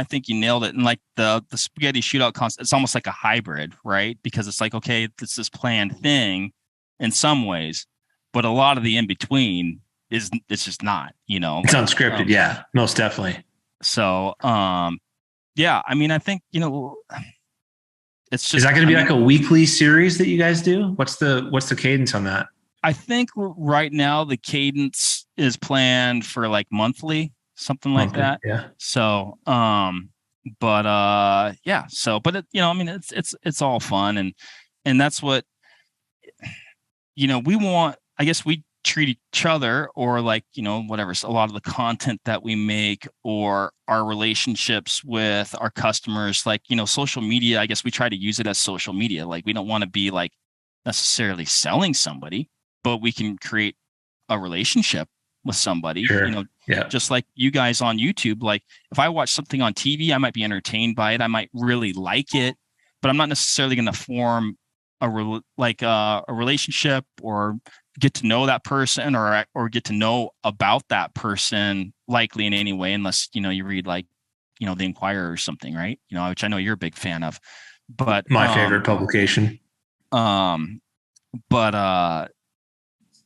think you nailed it. And like the spaghetti shootout concept, it's almost like a hybrid, right? Because it's like, okay, it's this planned thing in some ways, but a lot of the in between it's just not, it's unscripted. Yeah, most definitely. So, yeah, I mean, I think, it's just, is that going to be like a weekly series that you guys do? What's the cadence on that? I think right now the cadence is planned for like monthly, something like that. Yeah. So, but it, it's all fun. And that's what, we want, I guess we treat each other, or like, whatever, a lot of the content that we make or our relationships with our customers, like, social media, I guess we try to use it as social media. Like, we don't want to be like necessarily selling somebody, but we can create a relationship with somebody. Sure. Just like you guys on YouTube. Like, if I watch something on TV, I might be entertained by it. I might really like it, but I'm not necessarily going to form a relationship or get to know that person or get to know about that person likely in any way, unless, you read like, the Inquirer or something, right? Which I know you're a big fan of, but my favorite publication.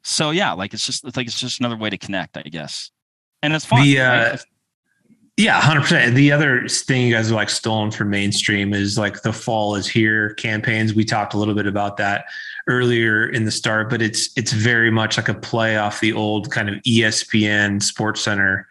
So yeah, like it's just another way to connect, I guess. And it's fun. Right? Yeah, 100%. The other thing you guys are like stolen from mainstream is like the fall is here campaigns. We talked a little bit about that earlier in the start, but it's very much like a play off the old kind of ESPN Sports Center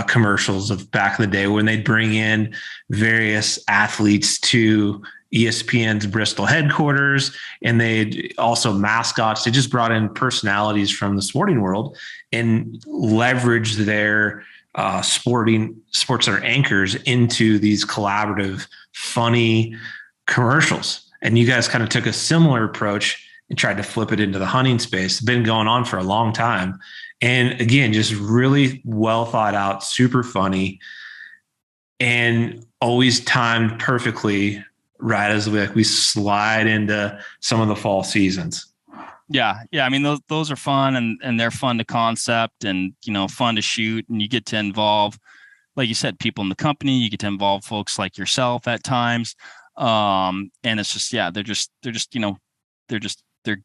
commercials of back in the day when they'd bring in various athletes to ESPN's Bristol headquarters, and they'd also mascots. They just brought in personalities from the sporting world and leveraged their sports center anchors into these collaborative, funny commercials. And you guys kind of took a similar approach and tried to flip it into the hunting space. It's been going on for a long time. And again, just really well thought out, super funny, and always timed perfectly right as we slide into some of the fall seasons. Yeah. I mean, those are fun and they're fun to concept and, fun to shoot, and you get to involve, like you said, people in the company. You get to involve folks like yourself at times. And it's just, they're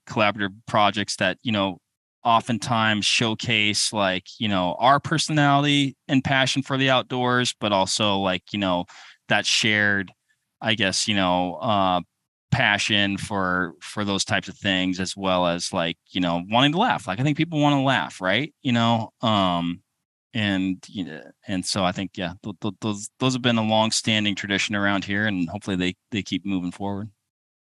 collaborative projects that, oftentimes showcase like, our personality and passion for the outdoors, but also like, that shared, I guess, passion for those types of things, as well as like, wanting to laugh. Like, I think people want to laugh, right? And so I think, yeah, those have been a long-standing tradition around here, and hopefully they keep moving forward.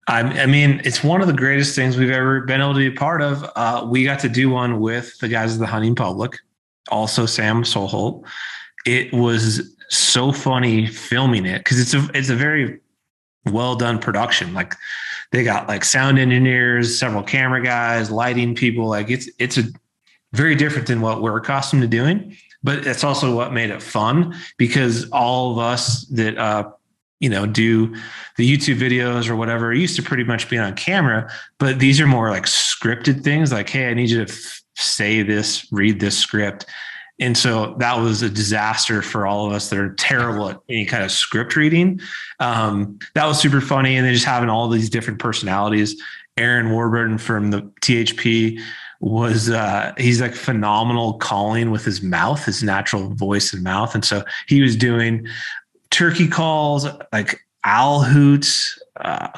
I mean, it's one of the greatest things we've ever been able to be a part of. We got to do one with the guys of the Hunting Public, also Sam Solholt. It was so funny filming it because it's a very well done production. Like, they got like sound engineers, several camera guys, lighting people. Like, it's a very different than what we're accustomed to doing, but that's also what made it fun, because all of us that do the YouTube videos or whatever used to pretty much be on camera, but these are more like scripted things. Like, hey, I need you to say this, read this script. And so that was a disaster for all of us that are terrible at any kind of script reading. That was super funny. And then just having all these different personalities. Aaron Warburton from the THP was he's like phenomenal calling with his mouth, his natural voice and mouth. And so he was doing turkey calls, like owl hoots,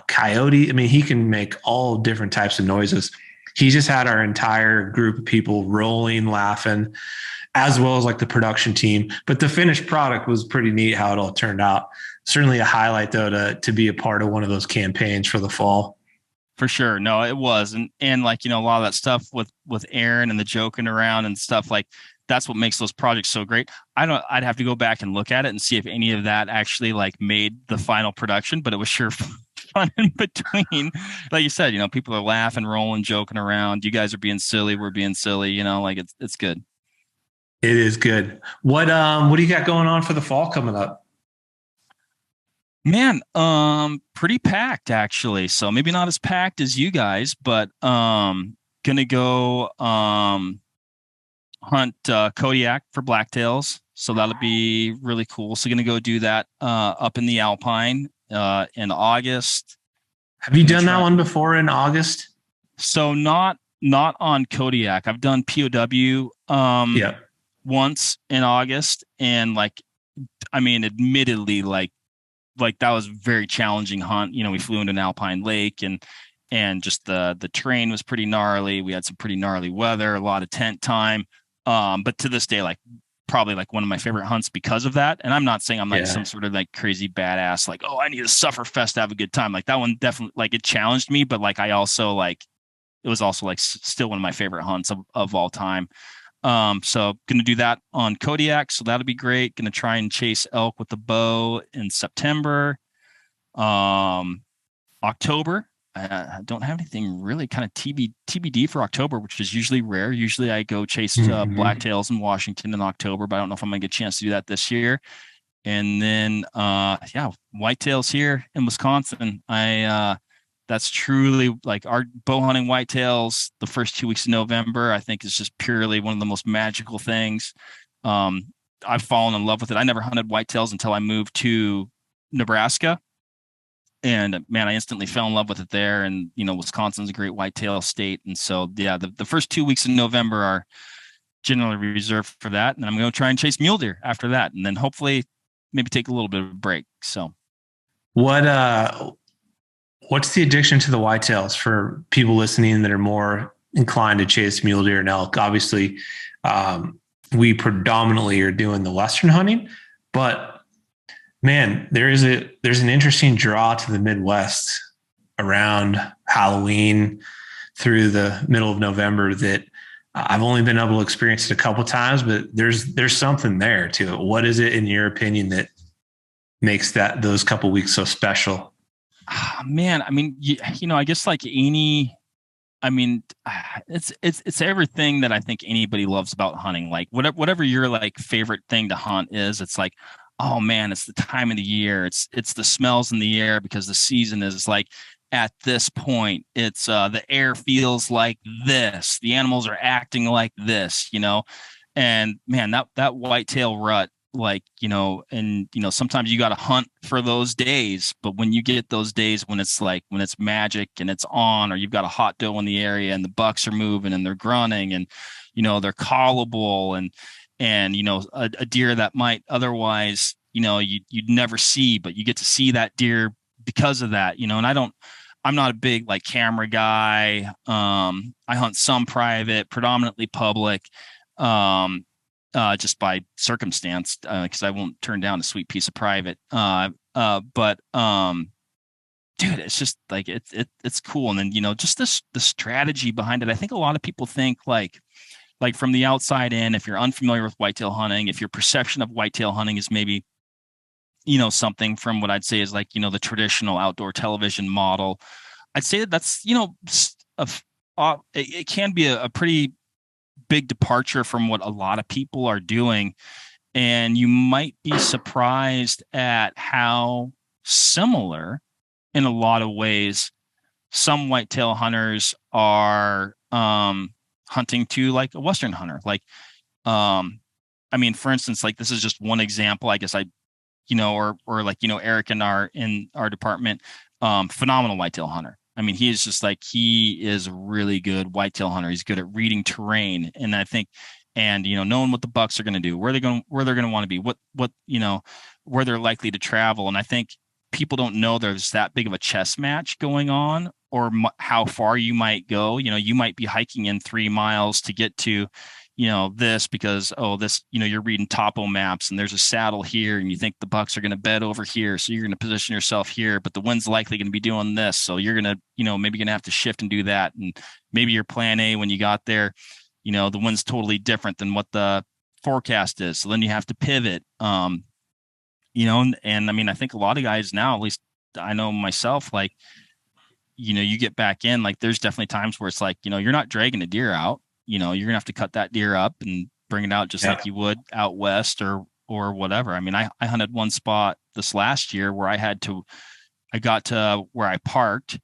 coyote. I mean, he can make all different types of noises. He just had our entire group of people rolling, laughing, as well as like the production team. But the finished product was pretty neat how it all turned out. Certainly a highlight though to be a part of one of those campaigns for the fall. For sure. No, it was. And like, a lot of that stuff with Aaron and the joking around and stuff, like that's what makes those projects so great. I'd have to go back and look at it and see if any of that actually like made the final production, but it was sure fun in between. Like you said, people are laughing, rolling, joking around. You guys are being silly. We're being silly, like it's good. It is good. What do you got going on for the fall coming up? Man, pretty packed actually. So maybe not as packed as you guys, but gonna go hunt Kodiak for blacktails. So that'll be really cool. So gonna go do that up in the Alpine in August. Have you done that one before in August? So not on Kodiak. I've done POW once in August, and admittedly, like that was a very challenging hunt. We flew into an alpine lake and just the terrain was pretty gnarly. We had some pretty gnarly weather, a lot of tent time. But to this day, like probably like one of my favorite hunts because of that. And I'm not saying I'm like some sort of like crazy badass, like, oh, I need a suffer fest to have a good time. Like that one definitely, like it challenged me, but like I also like, it was also like still one of my favorite hunts of all time. So going to do that on Kodiak. So that'll be great. Going to try and chase elk with the bow in September. October, I don't have anything really kind of TBD for October, which is usually rare. Usually I go chase blacktails in Washington in October, but I don't know if I'm going to get a chance to do that this year. And then, whitetails here in Wisconsin. That's truly like our bow hunting whitetails the first 2 weeks of November, I think is just purely one of the most magical things. I've fallen in love with it. I never hunted whitetails until I moved to Nebraska. And man, I instantly fell in love with it there. And, Wisconsin's a great whitetail state. And so, the first 2 weeks in November are generally reserved for that. And I'm going to try and chase mule deer after that. And then hopefully maybe take a little bit of a break. So what's the addiction to the whitetails for people listening that are more inclined to chase mule deer and elk? Obviously, we predominantly are doing the Western hunting, but man, there's an interesting draw to the Midwest around Halloween through the middle of November that I've only been able to experience it a couple of times, but there's something there to it. What is it in your opinion that makes those couple of weeks so special? Oh, man, I mean, I guess like it's everything that I think anybody loves about hunting. Like whatever your like favorite thing to hunt is, it's like, oh man, it's the time of the year. It's the smells in the air because the season is like at this point. It's the air feels like this. The animals are acting like this, and man, that whitetail rut. Sometimes you got to hunt for those days, but when you get those days when it's magic and it's on, or you've got a hot doe in the area and the bucks are moving and they're grunting and, they're callable and a deer that might otherwise, you'd never see, but you get to see that deer because of that, and I'm not a big like camera guy. I hunt some private, predominantly public. Just by circumstance, because I won't turn down a sweet piece of private. But dude, it's just like it's cool. And then just the strategy behind it. I think a lot of people think like from the outside in, if you're unfamiliar with whitetail hunting, if your perception of whitetail hunting is maybe something from what I'd say is like the traditional outdoor television model, I'd say that's it can be a pretty big departure from what a lot of people are doing. And you might be surprised at how similar in a lot of ways some whitetail hunters are hunting to like a Western hunter. Like I mean, for instance, like this is just one example, I guess or like, Eric in our department, phenomenal whitetail hunter. I mean, he is a really good whitetail hunter. He's good at reading terrain. And I think, knowing what the bucks are going to do, where they're going to want to be, what, where they're likely to travel. And I think people don't know there's that big of a chess match going on, or how far you might go. You might be hiking in 3 miles to get to, this because, you're reading topo maps and there's a saddle here and you think the bucks are going to bed over here. So you're going to position yourself here, but the wind's likely going to be doing this. So you're going to, maybe going to have to shift and do that. And maybe your plan A, when you got there, the wind's totally different than what the forecast is. So then you have to pivot, and I mean, I think a lot of guys now, at least I know myself, like, you get back in, like, there's definitely times where it's like, you're not dragging a deer out. You're gonna have to cut that deer up and bring it out just like you would out west or whatever. I mean, I hunted one spot this last year where I got to where I parked,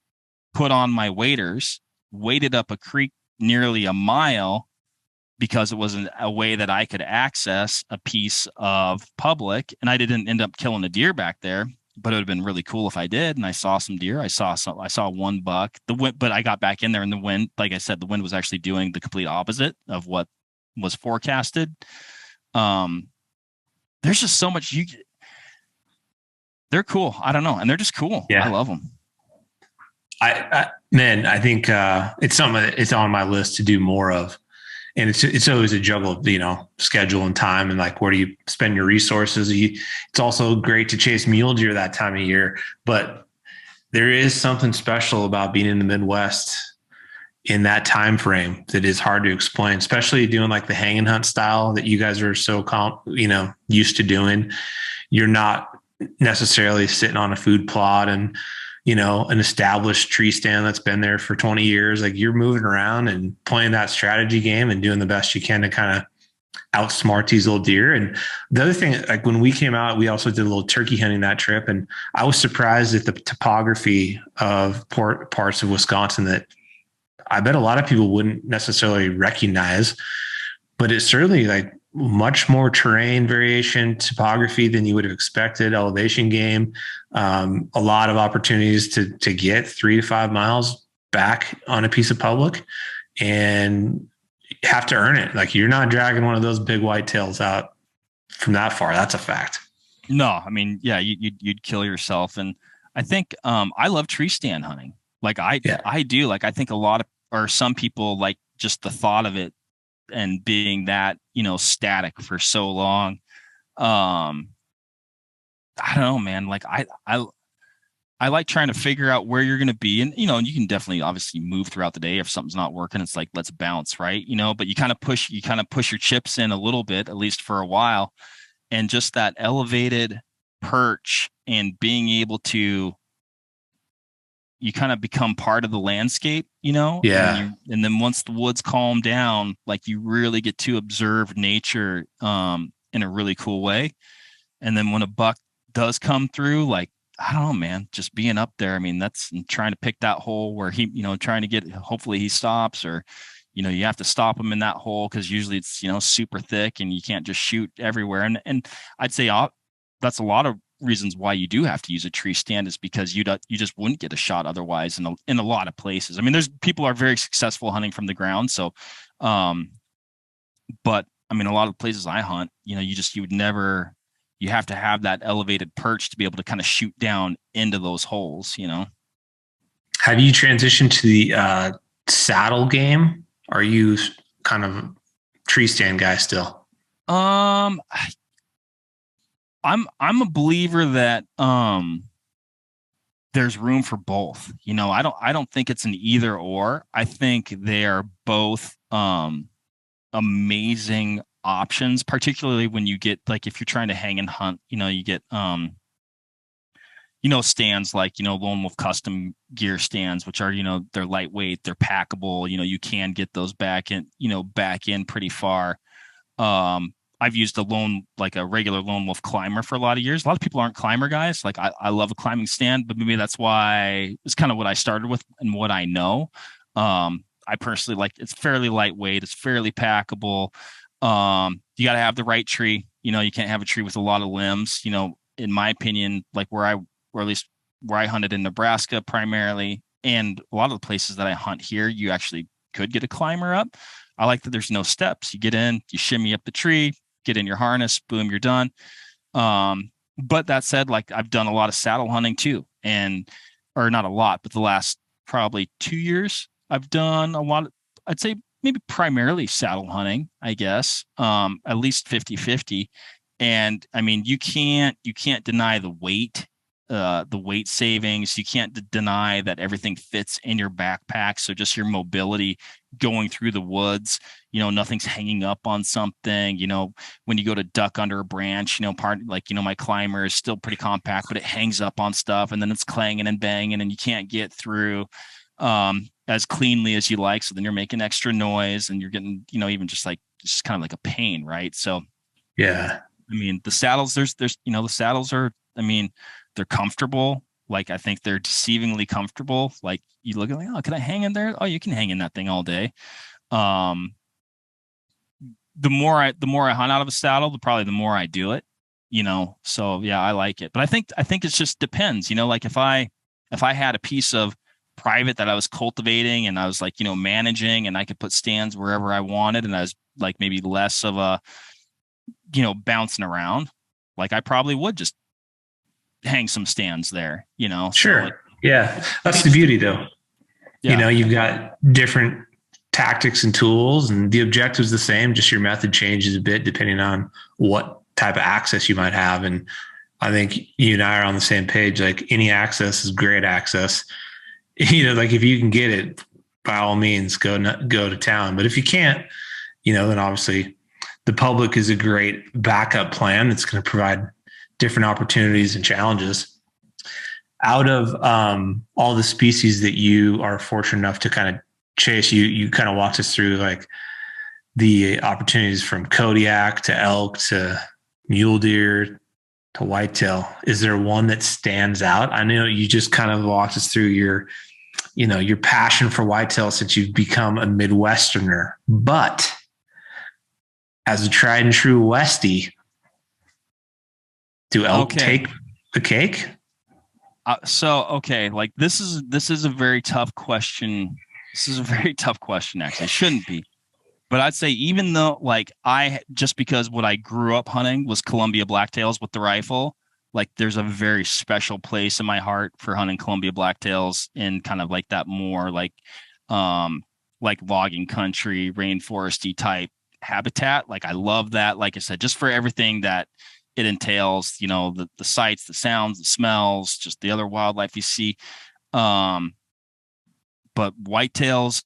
put on my waders, waded up a creek nearly a mile because it wasn't a way that I could access a piece of public, and I didn't end up killing a deer back there. But it would have been really cool if I did. And I saw some deer. I saw one buck. But I got back in there, and the wind, like I said, the wind was actually doing the complete opposite of what was forecasted. There's just so much they're cool. I don't know. And they're just cool. Yeah. I love them. I think it's something that it's on my list to do more of. And it's always a juggle of, schedule and time, and like, where do you spend your resources? It's also great to chase mule deer that time of year, but there is something special about being in the Midwest in that time frame that is hard to explain, especially doing like the hang and hunt style that you guys are so used to doing. You're not necessarily sitting on a food plot and an established tree stand that's been there for 20 years. Like, you're moving around and playing that strategy game and doing the best you can to kind of outsmart these little deer. And the other thing, like, when we came out, we also did a little turkey hunting that trip. And I was surprised at the topography of parts of Wisconsin that I bet a lot of people wouldn't necessarily recognize, but it's certainly like much more terrain variation, topography than you would have expected, elevation game, a lot of opportunities to get 3 to 5 miles back on a piece of public, and have to earn it. Like, you're not dragging one of those big whitetails out from that far. That's a fact. No, I mean, yeah, you'd kill yourself. And I think I love tree stand hunting. Like I do. Like, I think some people like just the thought of it and being that, static for so long. I don't know, man. Like, I like trying to figure out where you're going to be. And, you can definitely obviously move throughout the day. If something's not working, it's like, let's bounce. Right. But you kind of push your chips in a little bit, at least for a while. And just that elevated perch and being able to, you kind of become part of the landscape, Yeah. And then once the woods calm down, like, you really get to observe nature in a really cool way. And then when a buck does come through, like, I don't know, man, just being up there. I mean, that's trying to pick that hole where he, trying to get, hopefully he stops, or, you have to stop him in that hole, because usually it's, super thick and you can't just shoot everywhere. And I'd say that's a lot of reasons why you do have to use a tree stand, is because you just wouldn't get a shot otherwise in a lot of places. I mean, there's people are very successful hunting from the ground. So, but I mean, a lot of the places I hunt, you have to have that elevated perch to be able to kind of shoot down into those holes, Have you transitioned to the saddle game? Are you kind of tree stand guy still? I'm a believer that there's room for both. I don't think it's an either or. I think they are both amazing options, particularly when you get, like, if you're trying to hang and hunt, you get stands like, Lone Wolf custom gear stands, which are, they're lightweight, they're packable, you can get those back in pretty far. I've used a regular Lone Wolf climber for a lot of years. A lot of people aren't climber guys. Like, I love a climbing stand, but maybe that's why it's kind of what I started with and what I know. I personally like, it's fairly lightweight. It's fairly packable. you got to have the right tree. You know, you can't have a tree with a lot of limbs. You know, in my opinion, like or at least where I hunted in Nebraska primarily, and a lot of the places that I hunt here, you actually could get a climber up. I like that there's no steps. You get in, you shimmy up the tree, get in your harness, boom, you're done. But that said, like I've done a lot of saddle hunting too, or not a lot, but the last probably 2 years, I've done a lot of, I'd say maybe primarily saddle hunting, I guess, at least 50-50. And I mean, you can't deny the weight savings. You can't deny that everything fits in your backpack. So just your mobility going through the woods, you know, nothing's hanging up on something. You know, when you go to duck under a branch, you know, my climber is still pretty compact, but it hangs up on stuff and then it's clanging and banging and you can't get through as cleanly as you like. So then you're making extra noise and you're getting, you know, even just kind of like a pain, right? So yeah, I mean, the saddles, there's, you know, the saddles are, I mean, they're comfortable. Like, I think they're deceivingly comfortable. Like you look at like, oh, can I hang in there? Oh, you can hang in that thing all day. The more I hunt out of a saddle, the more I do it, you know? So yeah, I like it, but I think it just depends, you know, like if I had a piece of private that I was cultivating and I was like, you know, managing and I could put stands wherever I wanted. And I was like, maybe less of a, you know, bouncing around, like I probably would just hang some stands there, you know? Sure. So yeah. That's the beauty though. Yeah. You know, you've got different tactics and tools and the objective's the same, just your method changes a bit depending on what type of access you might have. And I think you and I are on the same page. Like any access is great access. You know, like if you can get it, by all means, go to town. But if you can't, you know, then obviously the public is a great backup plan. It's going to provide different opportunities and challenges. Out of all the species that you are fortunate enough to kind of chase, you kind of walked us through like the opportunities from Kodiak to elk to mule deer to whitetail. Is there one that stands out? I know you just kind of walked us through your passion for whitetail since you've become a Midwesterner, but as a tried and true Westie, do elk take the cake? Okay, like this is a very tough question. This is a very tough question, actually. It shouldn't be. But I'd say even though like just because what I grew up hunting was Columbia blacktails with the rifle, like there's a very special place in my heart for hunting Columbia blacktails in kind of like that more like logging country, rainforesty type habitat. Like I love that. Like I said, just for everything that it entails, you know, the sights, the sounds, the smells, just the other wildlife you see. But whitetails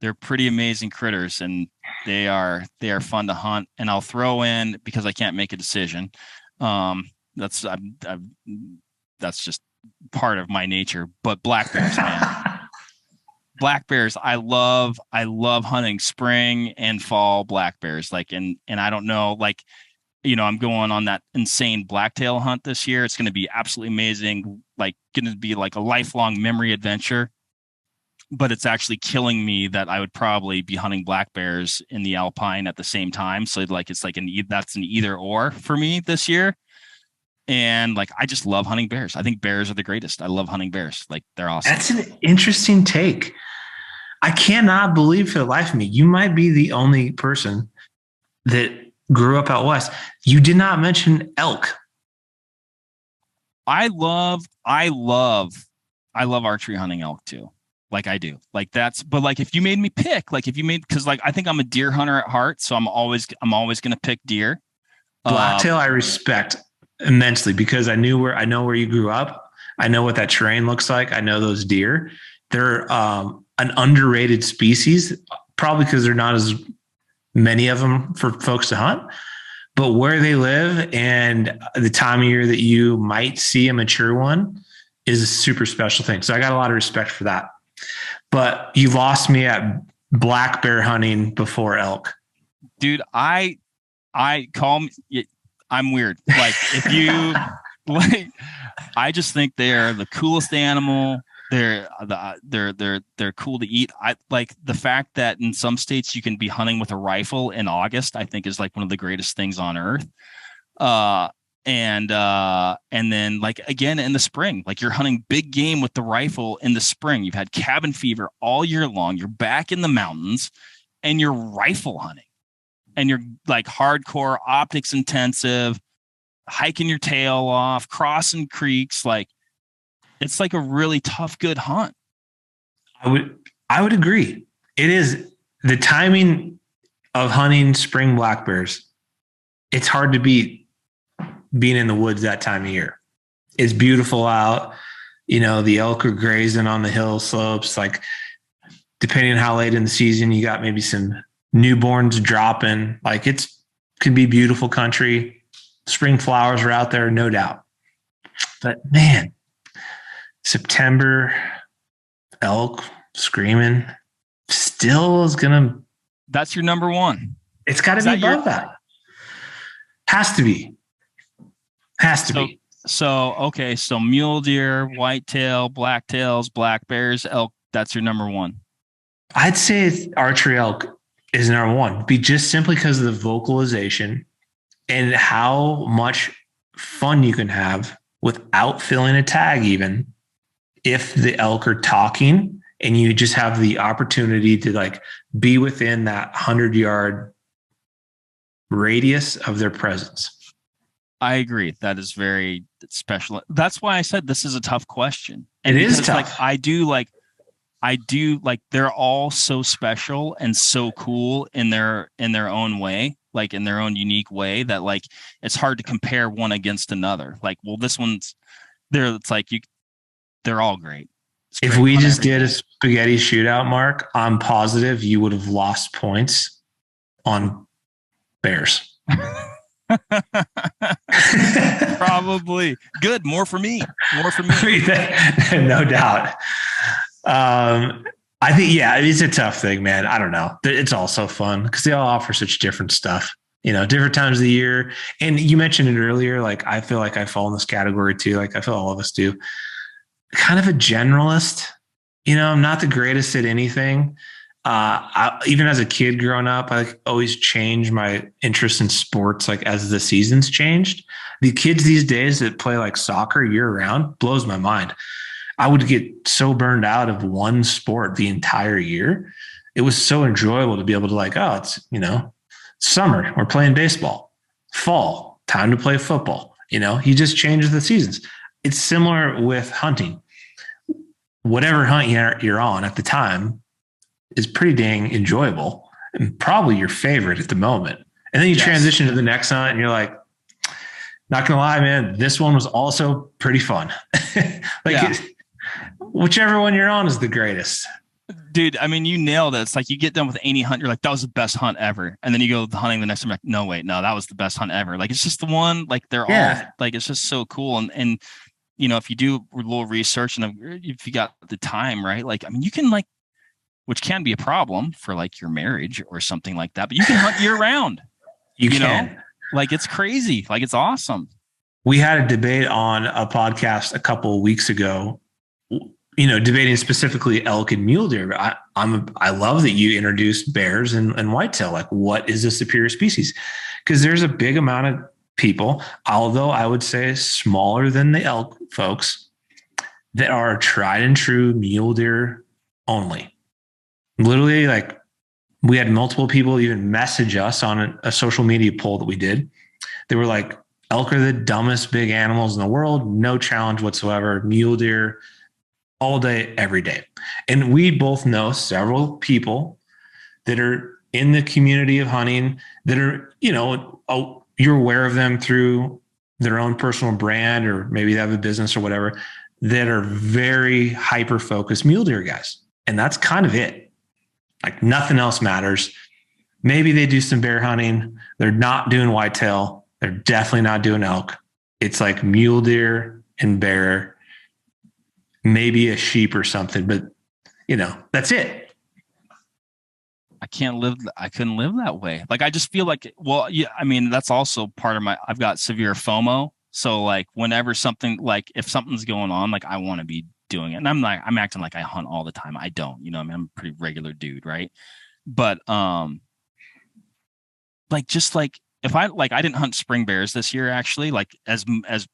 they're pretty amazing critters and they are fun to hunt. And I'll throw in, because I can't make a decision. That's just part of my nature, but black bears, man. Black bears, I love hunting spring and fall black bears. Like, and I don't know, like, you know, I'm going on that insane blacktail hunt this year. It's going to be absolutely amazing. Like, going to be like a lifelong memory adventure. But it's actually killing me that I would probably be hunting black bears in the alpine at the same time. So like, it's like that's an either or for me this year. And like, I just love hunting bears. I think bears are the greatest. I love hunting bears. Like, they're awesome. That's an interesting take. I cannot believe for the life of me, you might be the only person that grew up out west. You did not mention elk. I love archery hunting elk too. Like I do. Like but like if you made me pick, because like I think I'm a deer hunter at heart, so I'm always gonna pick deer. Blacktail I respect immensely because I know where you grew up. I know what that terrain looks like. I know those deer. They're an underrated species, probably because they're not as many of them for folks to hunt. But where they live and the time of year that you might see a mature one is a super special thing. So I got a lot of respect for that. But you lost me at black bear hunting before elk. Dude, I'm weird. Like if you like, I just think they're the coolest animal. They're cool to eat. I like the fact that in some states you can be hunting with a rifle in August. I think is like one of the greatest things on earth. And then like again in the spring, like you're hunting big game with the rifle in the spring. You've had cabin fever all year long. You're back in the mountains and you're rifle hunting and you're like hardcore optics intensive, hiking your tail off, crossing creeks. Like it's like a really tough, good hunt. I would agree. It is the timing of hunting spring black bears. It's hard to beat being in the woods that time of year. It's beautiful out. You know, the elk are grazing on the hill slopes. Like, depending on how late in the season, you got maybe some newborns dropping. Like, could be beautiful country. Spring flowers are out there, no doubt. But man, September, elk screaming still is gonna. That's your number one. It's got to be above that. Has to be. Has to be. So, okay. So mule deer, whitetail, blacktails, black bears, elk. That's your number one. I'd say archery elk is number one. Be just simply because of the vocalization and how much fun you can have without filling a tag, even if the elk are talking and you just have the opportunity to like be within that 100-yard radius of their presence. I agree. That is very special. That's why I said this is a tough question. And it is tough. Like I do like they're all so special and so cool in their own way, like in their own unique way that like it's hard to compare one against another. Like, well, this one's there. It's like they're all great. If we just did a spaghetti shootout, Mark, I'm positive you would have lost points on bears. Probably. Good. More for me. No doubt. I think, yeah, it's a tough thing, man. I don't know. It's also fun because they all offer such different stuff, you know, different times of the year. And you mentioned it earlier. Like, I feel like I fall in this category too. Like, I feel all of us do. Kind of a generalist, you know, I'm not the greatest at anything. Even as a kid growing up, I always changed my interest in sports. Like as the seasons changed, the kids these days that play like soccer year round blows my mind. I would get so burned out of one sport the entire year. It was so enjoyable to be able to like, oh, it's, you know, summer, we're playing baseball, fall, time to play football. You know, you just change the seasons. It's similar with hunting. Whatever hunt you're on at the time is pretty dang enjoyable and probably your favorite at the moment. And then you transition to the next hunt and you're like, not going to lie, man, this one was also pretty fun. Whichever one you're on is the greatest. Dude, I mean, you nailed it. It's like you get done with any hunt, you're like, that was the best hunt ever. And then you go hunting the next time, like, no, wait, no, that was the best hunt ever. Like, it's just the one, like they're all like, it's just so cool. And, you know, if you do a little research and if you got the time, right? Like, I mean, you can like, which can be a problem for like your marriage or something like that, but you can hunt year round. You can. Know? Like, it's crazy. Like, it's awesome. We had a debate on a podcast a couple of weeks ago, you know, debating specifically elk and mule deer. I love that you introduced bears and whitetail. Like, what is the superior species? Because there's a big amount of people, although I would say smaller than the elk folks, that are tried and true mule deer only. Literally, like, we had multiple people even message us on a social media poll that we did. They were like, elk are the dumbest big animals in the world. No challenge whatsoever. Mule deer all day, every day. And we both know several people that are in the community of hunting that are, you know, you're aware of them through their own personal brand, or maybe they have a business or whatever, that are very hyper-focused mule deer guys. And that's kind of it. Like, nothing else matters. Maybe they do some bear hunting. They're not doing whitetail. They're definitely not doing elk. It's like mule deer and bear, maybe a sheep or something, but you know, that's it. I couldn't live that way. Like, I just feel like, well, yeah, I mean, that's also part of I've got severe FOMO. So like, whenever something, like if something's going on, like I want to be doing it. And I'm acting like I hunt all the time. I don't, you know, I mean, I'm a pretty regular dude. Right. But, like, just like, if I didn't hunt spring bears this year, actually, like as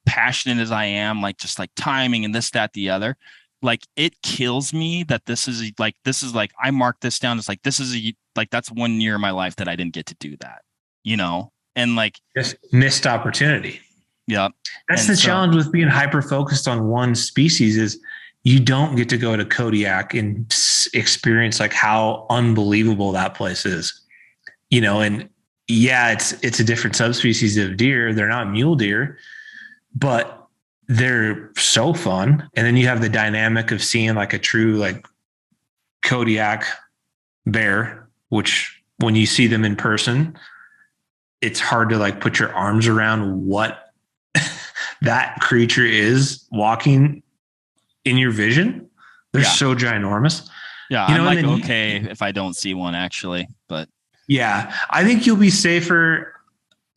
passionate as I am, like just like timing and this, that, the other, like it kills me that this is like, I mark this down. It's like, that's 1 year of my life that I didn't get to do that, you know? And like, just missed opportunity. Yeah. That's the challenge with being hyper focused on one species is you don't get to go to Kodiak and experience like how unbelievable that place is, you know, and yeah, it's a different subspecies of deer. They're not mule deer, but they're so fun. And then you have the dynamic of seeing like a true like Kodiak bear, which when you see them in person, it's hard to like put your arms around what that creature is walking in your vision. They're so ginormous. Yeah, you know, I'm like, okay, if I don't see one actually, but yeah, I think you'll be safer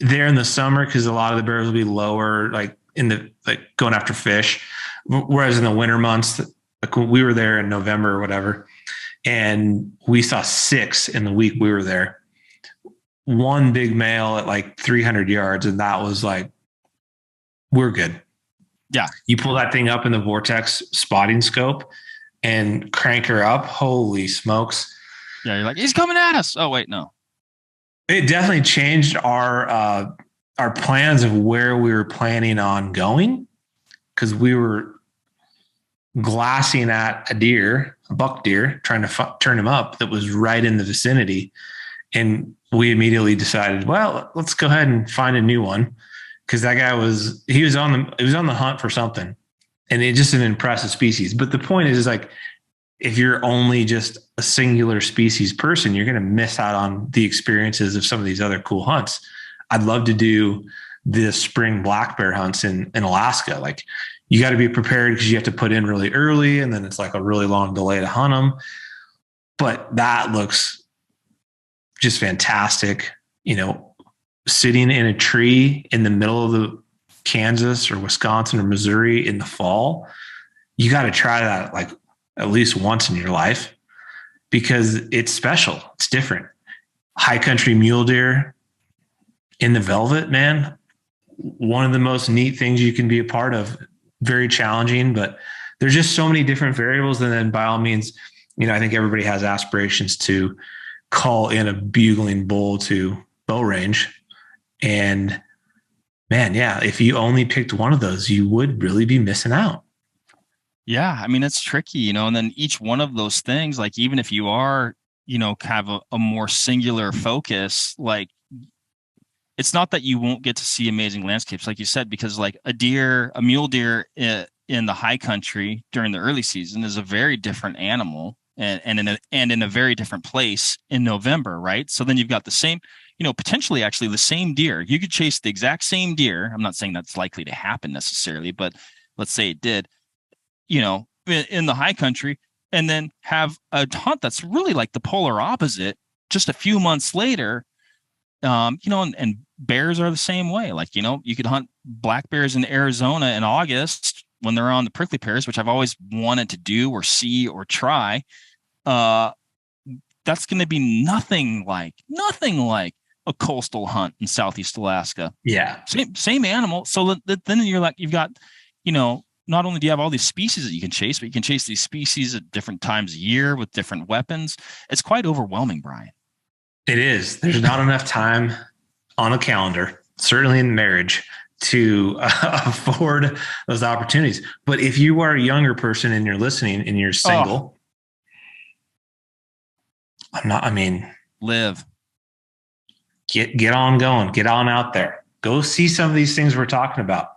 there in the summer because a lot of the bears will be lower, like in the like going after fish. Whereas in the winter months, like when we were there in November or whatever, and we saw 6 in the week we were there. One big male at like 300 yards, and that was like, we're good. Yeah, you pull that thing up in the Vortex spotting scope and crank her up. Holy smokes! Yeah, you're like, he's coming at us. Oh wait, no. It definitely changed our plans of where we were planning on going because we were glassing at a buck deer, trying to turn him up that was right in the vicinity. And we immediately decided, well, let's go ahead and find a new one. Cause that guy was on the hunt for something and it's just an impressive species. But the point is like, if you're only just a singular species person, you're going to miss out on the experiences of some of these other cool hunts. I'd love to do the spring black bear hunts in Alaska. Like you got to be prepared because you have to put in really early and then it's like a really long delay to hunt them. But that looks just fantastic. You know, sitting in a tree in the middle of the Kansas or Wisconsin or Missouri in the fall, you got to try that like at least once in your life because it's special. It's different. High country mule deer in the velvet, man. One of the most neat things you can be a part of. Very challenging, but there's just so many different variables. And then by all means, you know, I think everybody has aspirations to call in a bugling bull to bow range. And man, yeah, if you only picked one of those, you would really be missing out. Yeah, I mean, it's tricky, you know, and then each one of those things, like even if you are, you know, have a more singular focus, like it's not that you won't get to see amazing landscapes, like you said, because like a mule deer in the high country during the early season is a very different animal and in a very different place in November, right? So then you've got the same, you know, potentially actually the same deer. You could chase the exact same deer. I'm not saying that's likely to happen necessarily, but let's say it did. You know, in the high country, and then have a hunt that's really like the polar opposite just a few months later. You know, and bears are the same way. Like, you know, you could hunt black bears in Arizona in August when they're on the prickly pears, which I've always wanted to do or see or try. That's going to be nothing like a coastal hunt in Southeast Alaska. Yeah. Same animal. So then you're like, you've got, you know, not only do you have all these species that you can chase, but you can chase these species at different times a year with different weapons. It's quite overwhelming, Brian. It is. There's not enough time on a calendar, certainly in marriage, to afford those opportunities. But if you are a younger person and you're listening and you're single, live. Get on going, get on out there. Go see some of these things we're talking about.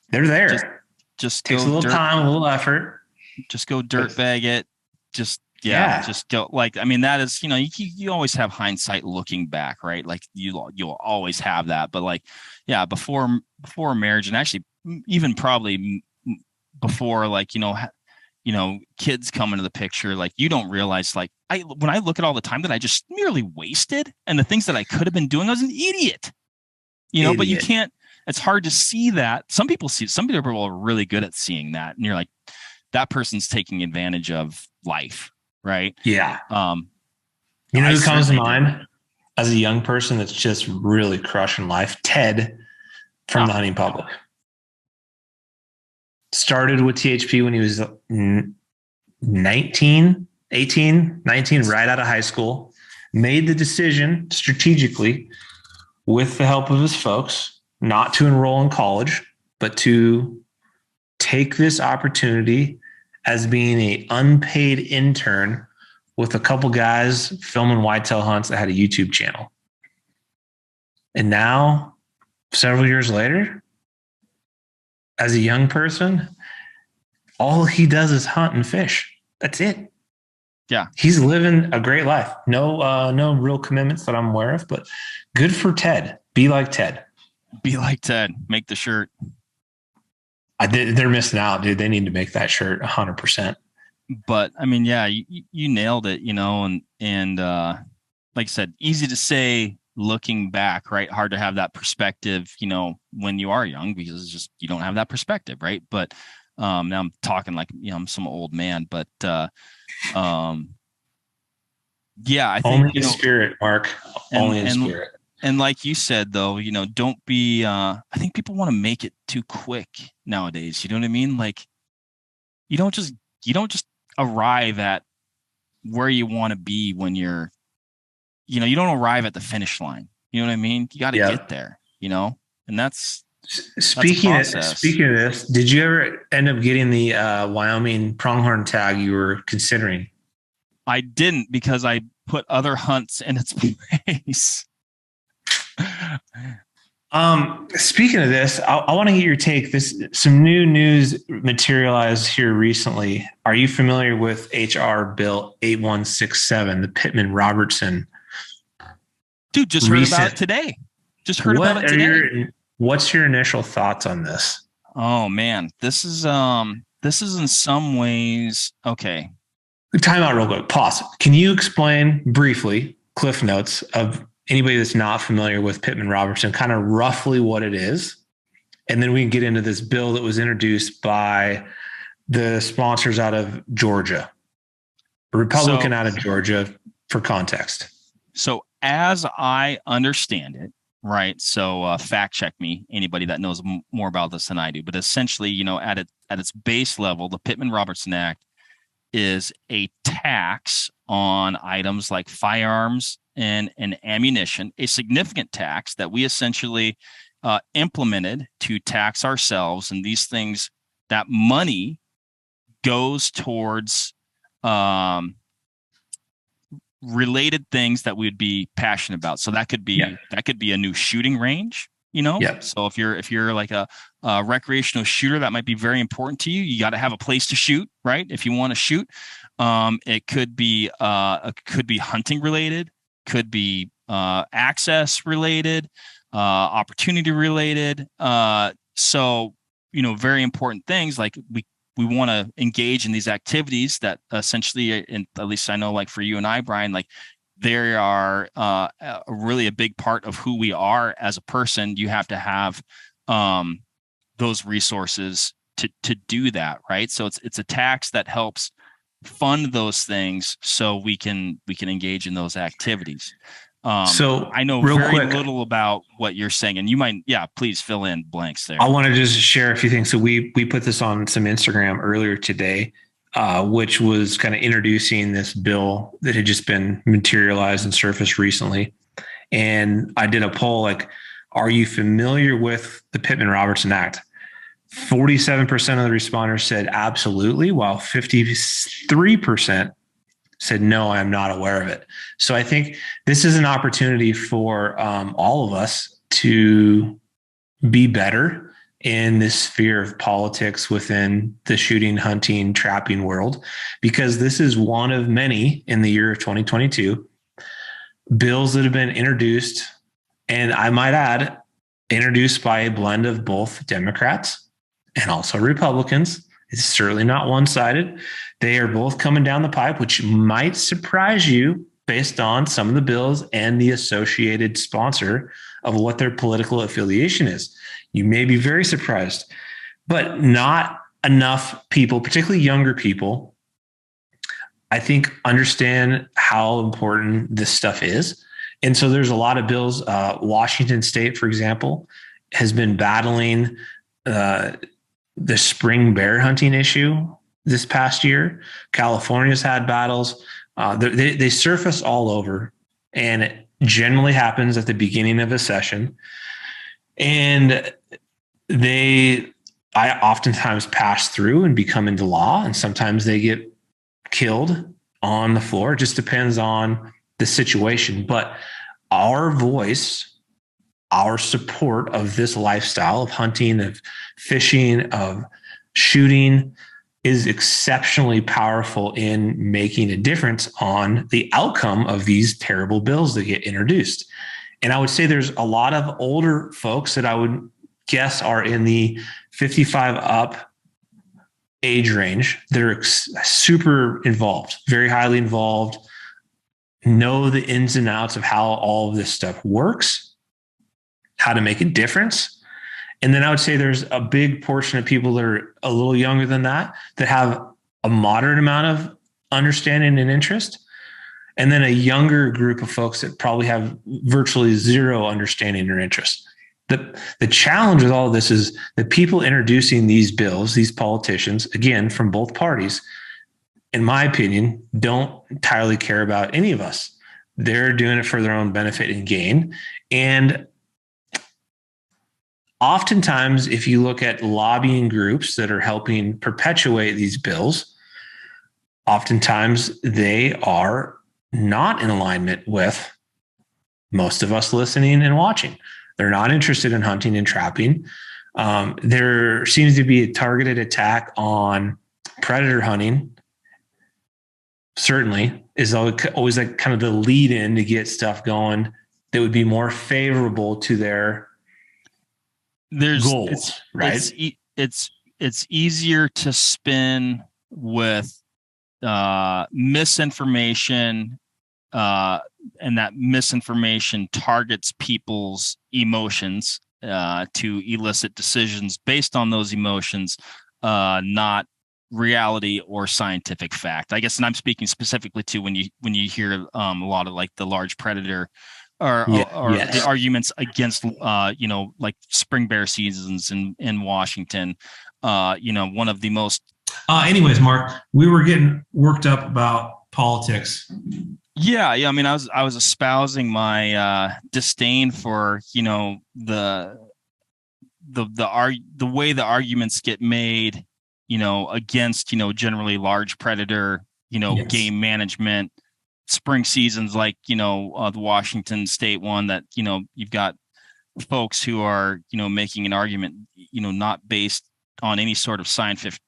They're there. Just takes a little time, a little effort. Just go dirtbag it. Just go. Like, I mean, that is, you know, you always have hindsight looking back, right? Like you'll always have that. But like, yeah, before marriage, and actually even probably before, like, you know, kids come into the picture, like you don't realize, like when I look at all the time that I just merely wasted and the things that I could have been doing, I was an idiot. You know, but you can't. It's hard to see that. Some people are really good at seeing that. And you're like, that person's taking advantage of life, right? Yeah. You know who comes to mind as a young person that's just really crushing life? Ted from the Hunting Public. Started with THP when he was 19, right out of high school. Made the decision strategically, with the help of his folks, not to enroll in college, but to take this opportunity as being an unpaid intern with a couple guys filming whitetail hunts that had a YouTube channel. And now, several years later, as a young person, all he does is hunt and fish. That's it. Yeah. He's living a great life. No real commitments that I'm aware of, but good for Ted. Be like Ted. Be like Ted. Make the shirt. They're missing out, dude. They need to make that shirt 100%. But I mean, yeah, you nailed it, and like I said, easy to say looking back, right? Hard to have that perspective, when you are young, because it's just, you don't have that perspective, right? But now I'm talking like, I'm some old man, but yeah, I think only in spirit, Mark. Only in spirit. And like you said, though, don't be, I think people want to make it too quick nowadays. You know what I mean? Like, you don't just arrive at where you want to be when you're, you don't arrive at the finish line. You know what I mean? You got to get there, and that's speaking of this. Did you ever end up getting the Wyoming pronghorn tag you were considering? I didn't, because I put other hunts in its place. Speaking of this, I want to get your take. Some new news materialized here recently. Are you familiar with HR Bill 8167, the Pittman-Robertson? Dude, just heard about it today. What's your initial thoughts on this? Oh man, this is in some ways okay. Time out real quick. Pause. Can you explain briefly, cliff notes of anybody that's not familiar with Pittman-Robertson, kind of roughly what it is? And then we can get into this bill that was introduced by the sponsors out of Georgia, a Republican out of Georgia, for context. So as I understand it, right? So fact check me, anybody that knows more about this than I do. But essentially, at its base level, the Pittman-Robertson Act is a tax on items like firearms and ammunition, a significant tax that we essentially implemented to tax ourselves. And these things, that money goes towards related things that we'd be passionate about. So that could be a new shooting range, Yeah. So if you're like a recreational shooter, that might be very important to you. You got to have a place to shoot, right? If you want to shoot, it could be hunting related, could be access related, opportunity related. So very important things, like we want to engage in these activities that essentially, and at least I know, like for you and I, Brian, like they are really a big part of who we are as a person. You have to have those resources to do that, right? So it's a tax that helps fund those things so we can engage in those activities. So I know very little about what you're saying, and you might, please fill in blanks there. I want to just share a few things. So we put this on some Instagram earlier today, which was kind of introducing this bill that had just been materialized and surfaced recently. And I did a poll, like, are you familiar with the Pittman-Robertson Act? 47% of the responders said absolutely, while 53% said, no, I'm not aware of it. So I think this is an opportunity for all of us to be better in this sphere of politics within the shooting, hunting, trapping world, because this is one of many in the year of 2022 bills that have been introduced. And I might add, introduced by a blend of both Democrats and also Republicans. It's certainly not one-sided. They are both coming down the pipe, which might surprise you based on some of the bills and the associated sponsor of what their political affiliation is. You may be very surprised, but not enough people, particularly younger people, I think understand how important this stuff is. And so there's a lot of bills. Washington State, for example, has been battling the spring bear hunting issue this past year. California's had battles. They surface all over, and it generally happens at the beginning of a session. And I oftentimes pass through and become into law, and sometimes they get killed on the floor. It just depends on the situation. But our voice, our support of this lifestyle of hunting, of fishing, of shooting is exceptionally powerful in making a difference on the outcome of these terrible bills that get introduced. And I would say there's a lot of older folks that I would guess are in the 55 up age range that are super involved, very highly involved, know the ins and outs of how all of this stuff works, how to make a difference. And then I would say there's a big portion of people that are a little younger than that have a moderate amount of understanding and interest. And then a younger group of folks that probably have virtually zero understanding or interest. The challenge with all of this is that people introducing these bills, these politicians, again, from both parties, in my opinion, don't entirely care about any of us. They're doing it for their own benefit and gain. And oftentimes, if you look at lobbying groups that are helping perpetuate these bills, oftentimes they are not in alignment with most of us listening and watching. They're not interested in hunting and trapping. There seems to be a targeted attack on predator hunting. Certainly is always like kind of the lead in to get stuff going that would be more favorable to their goals, right? It's easier to spin with misinformation, and that misinformation targets people's emotions to elicit decisions based on those emotions, not reality or scientific fact. I guess, and I'm speaking specifically to when you hear a lot of like the large predator or yes, the arguments against like spring bear seasons in Washington. One of the most. Anyways, Mark, we were getting worked up about politics. Yeah. I mean, I was espousing my disdain for the way the arguments get made, against generally large predator, yes, game management, spring seasons like the Washington State one that you've got folks who are making an argument not based on any sort of scientific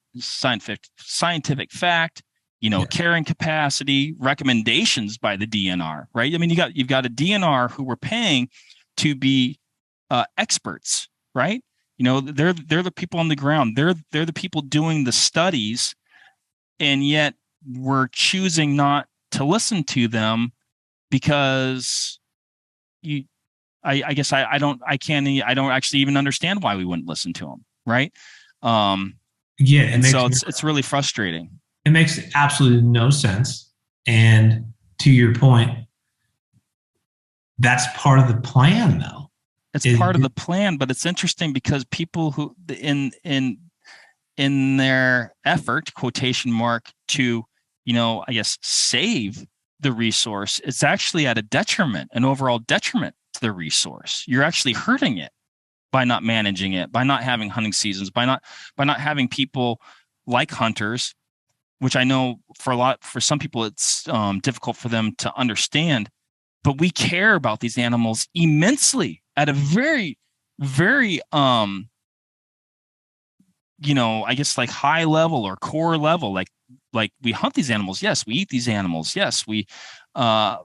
fact. Yeah. Carrying capacity, recommendations by the DNR, right? I mean, you've got a DNR who we're paying to be experts, right? They're the people on the ground. They're the people doing the studies, and yet we're choosing not to listen to them because I guess I don't actually even understand why we wouldn't listen to them, right? And so it's really frustrating. It makes absolutely no sense. And to your point, that's part of the plan, though. It's part of the plan, but it's interesting because people who in their effort, quotation mark, to, I guess, save the resource, it's actually at an overall detriment to the resource. You're actually hurting it by not managing it, by not having hunting seasons, by not having people like hunters, which I know for some people it's difficult for them to understand, but we care about these animals immensely at a very, very, I guess like high level or core level. Like we hunt these animals, yes. We eat these animals, yes. But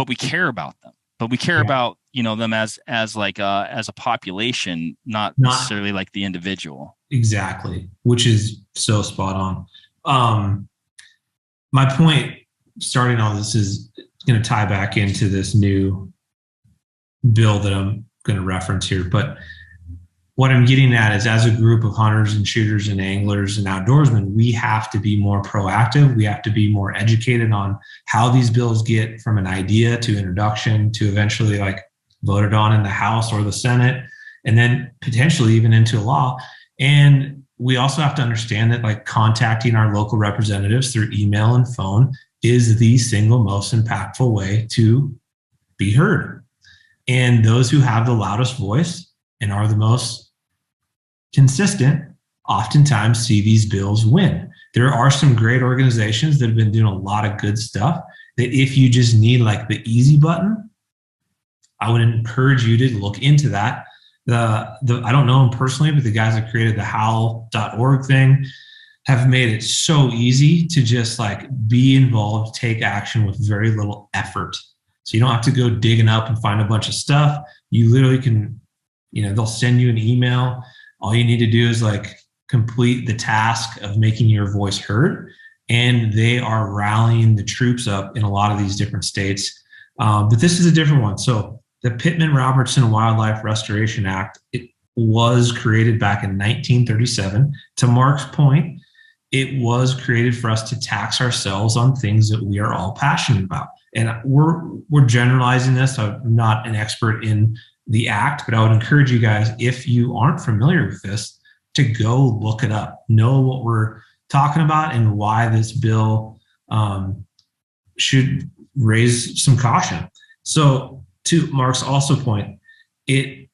we care about them. But we care about them as a population, not necessarily like the individual. Exactly, which is so spot on. My point starting all this is going to tie back into this new bill that I'm going to reference here. But what I'm getting at is, as a group of hunters and shooters and anglers and outdoorsmen, we have to be more proactive. We have to be more educated on how these bills get from an idea to introduction to eventually like voted on in the House or the Senate, and then potentially even into law. And we also have to understand that like contacting our local representatives through email and phone is the single most impactful way to be heard. And those who have the loudest voice and are the most consistent oftentimes see these bills win. There are some great organizations that have been doing a lot of good stuff that if you just need like the easy button, I would encourage you to look into that. I don't know them personally, but the guys that created the howl.org thing have made it so easy to just like be involved, take action with very little effort. So you don't have to go digging up and find a bunch of stuff. You literally can, they'll send you an email. All you need to do is like complete the task of making your voice heard. And they are rallying the troops up in a lot of these different states. But this is a different one. So the Pittman-Robertson Wildlife Restoration Act, it was created back in 1937. To Mark's point, it was created for us to tax ourselves on things that we are all passionate about. And we're generalizing this. I'm not an expert in the act, but I would encourage you guys, if you aren't familiar with this, to go look it up, know what we're talking about and why this bill should raise some caution. So to Mark's also point, it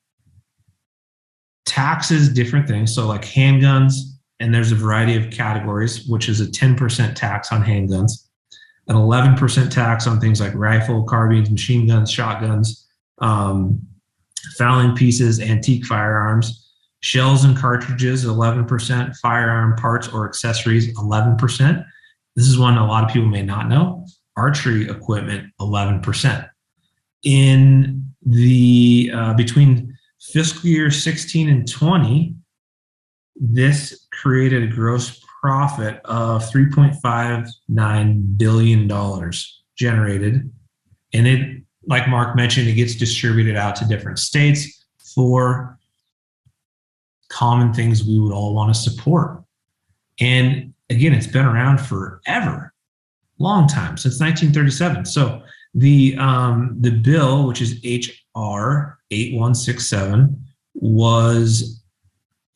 taxes different things. So like handguns, and there's a variety of categories, which is a 10% tax on handguns, an 11% tax on things like rifle, carbines, machine guns, shotguns, fowling pieces, antique firearms, shells and cartridges, 11%, firearm parts or accessories, 11%. This is one a lot of people may not know. Archery equipment, 11%. In the between fiscal year 16 and 20, this created a gross profit of $3.59 billion generated. And it, like Mark mentioned, it gets distributed out to different states for common things we would all want to support. And again, it's been around forever, long time, since 1937. So the bill, which is HR 8167, was